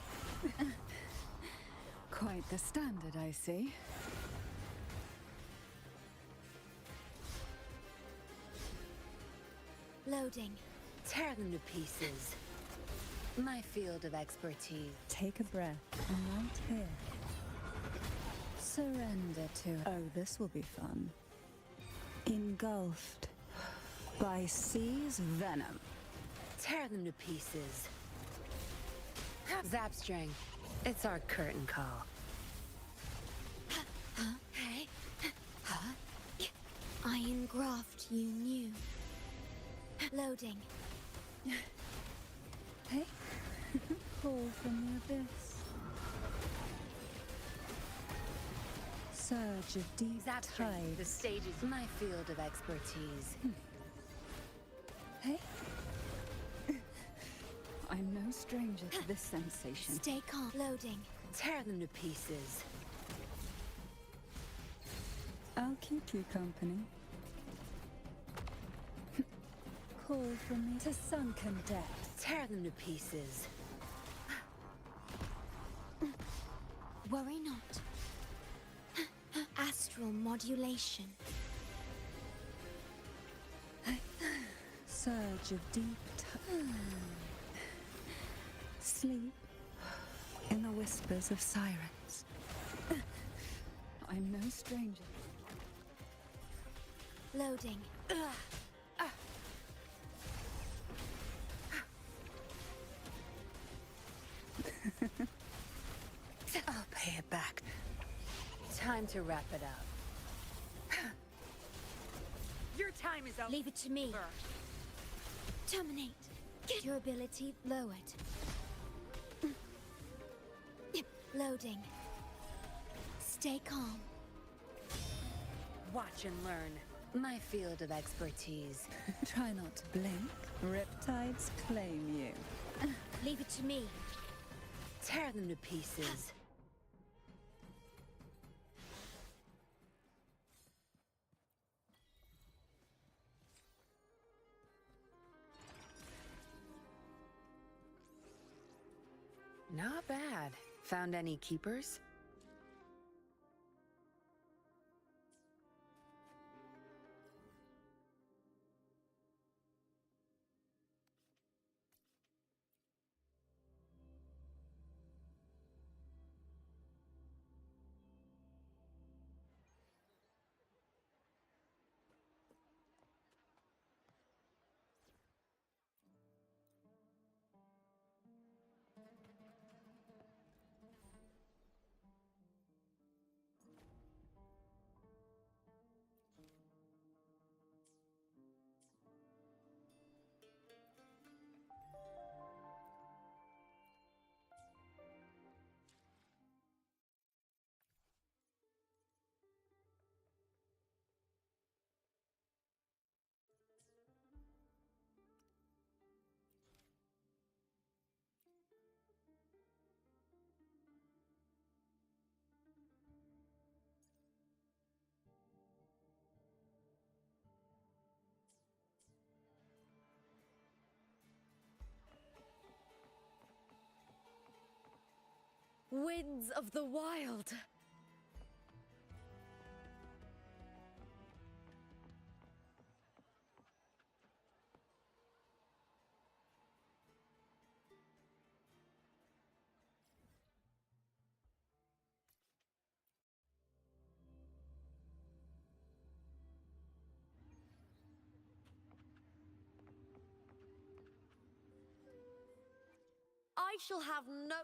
Quite the standard, I see. Loading. Tear them to pieces. My field of expertise. Take a breath and right here. Surrender to... Oh, this will be fun. Engulfed by sea's venom. Tear them to pieces. Zapstring. It's our curtain call. Hey? I engraft you new. Loading. Hey? Call from the abyss. Surge of deep tide. The stage is my field of expertise. Hey? I'm no stranger to this sensation. Stay calm. Loading. Tear them to pieces. I'll keep you company. Call from me to sunken depths. Tear them to pieces. Worry not. Astral modulation. Surge of deep sleep in the whispers of sirens. I'm no stranger. Loading. I'll pay it back. Time to wrap it up. Your time is over. Leave it to me. Terminate. Durability lowered. Loading. Stay calm. Watch and learn. My field of expertise. Try not to blink. Riptides claim you. Leave it to me. Tear them to pieces. Not bad. Found any keepers? Winds of the wild. I shall have no...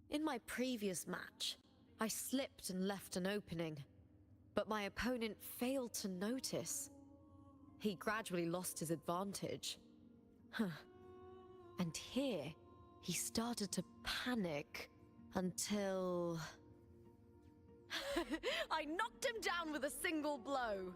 In my previous match, I slipped and left an opening, but my opponent failed to notice. He gradually lost his advantage. And here, he started to panic until... I knocked him down with a single blow.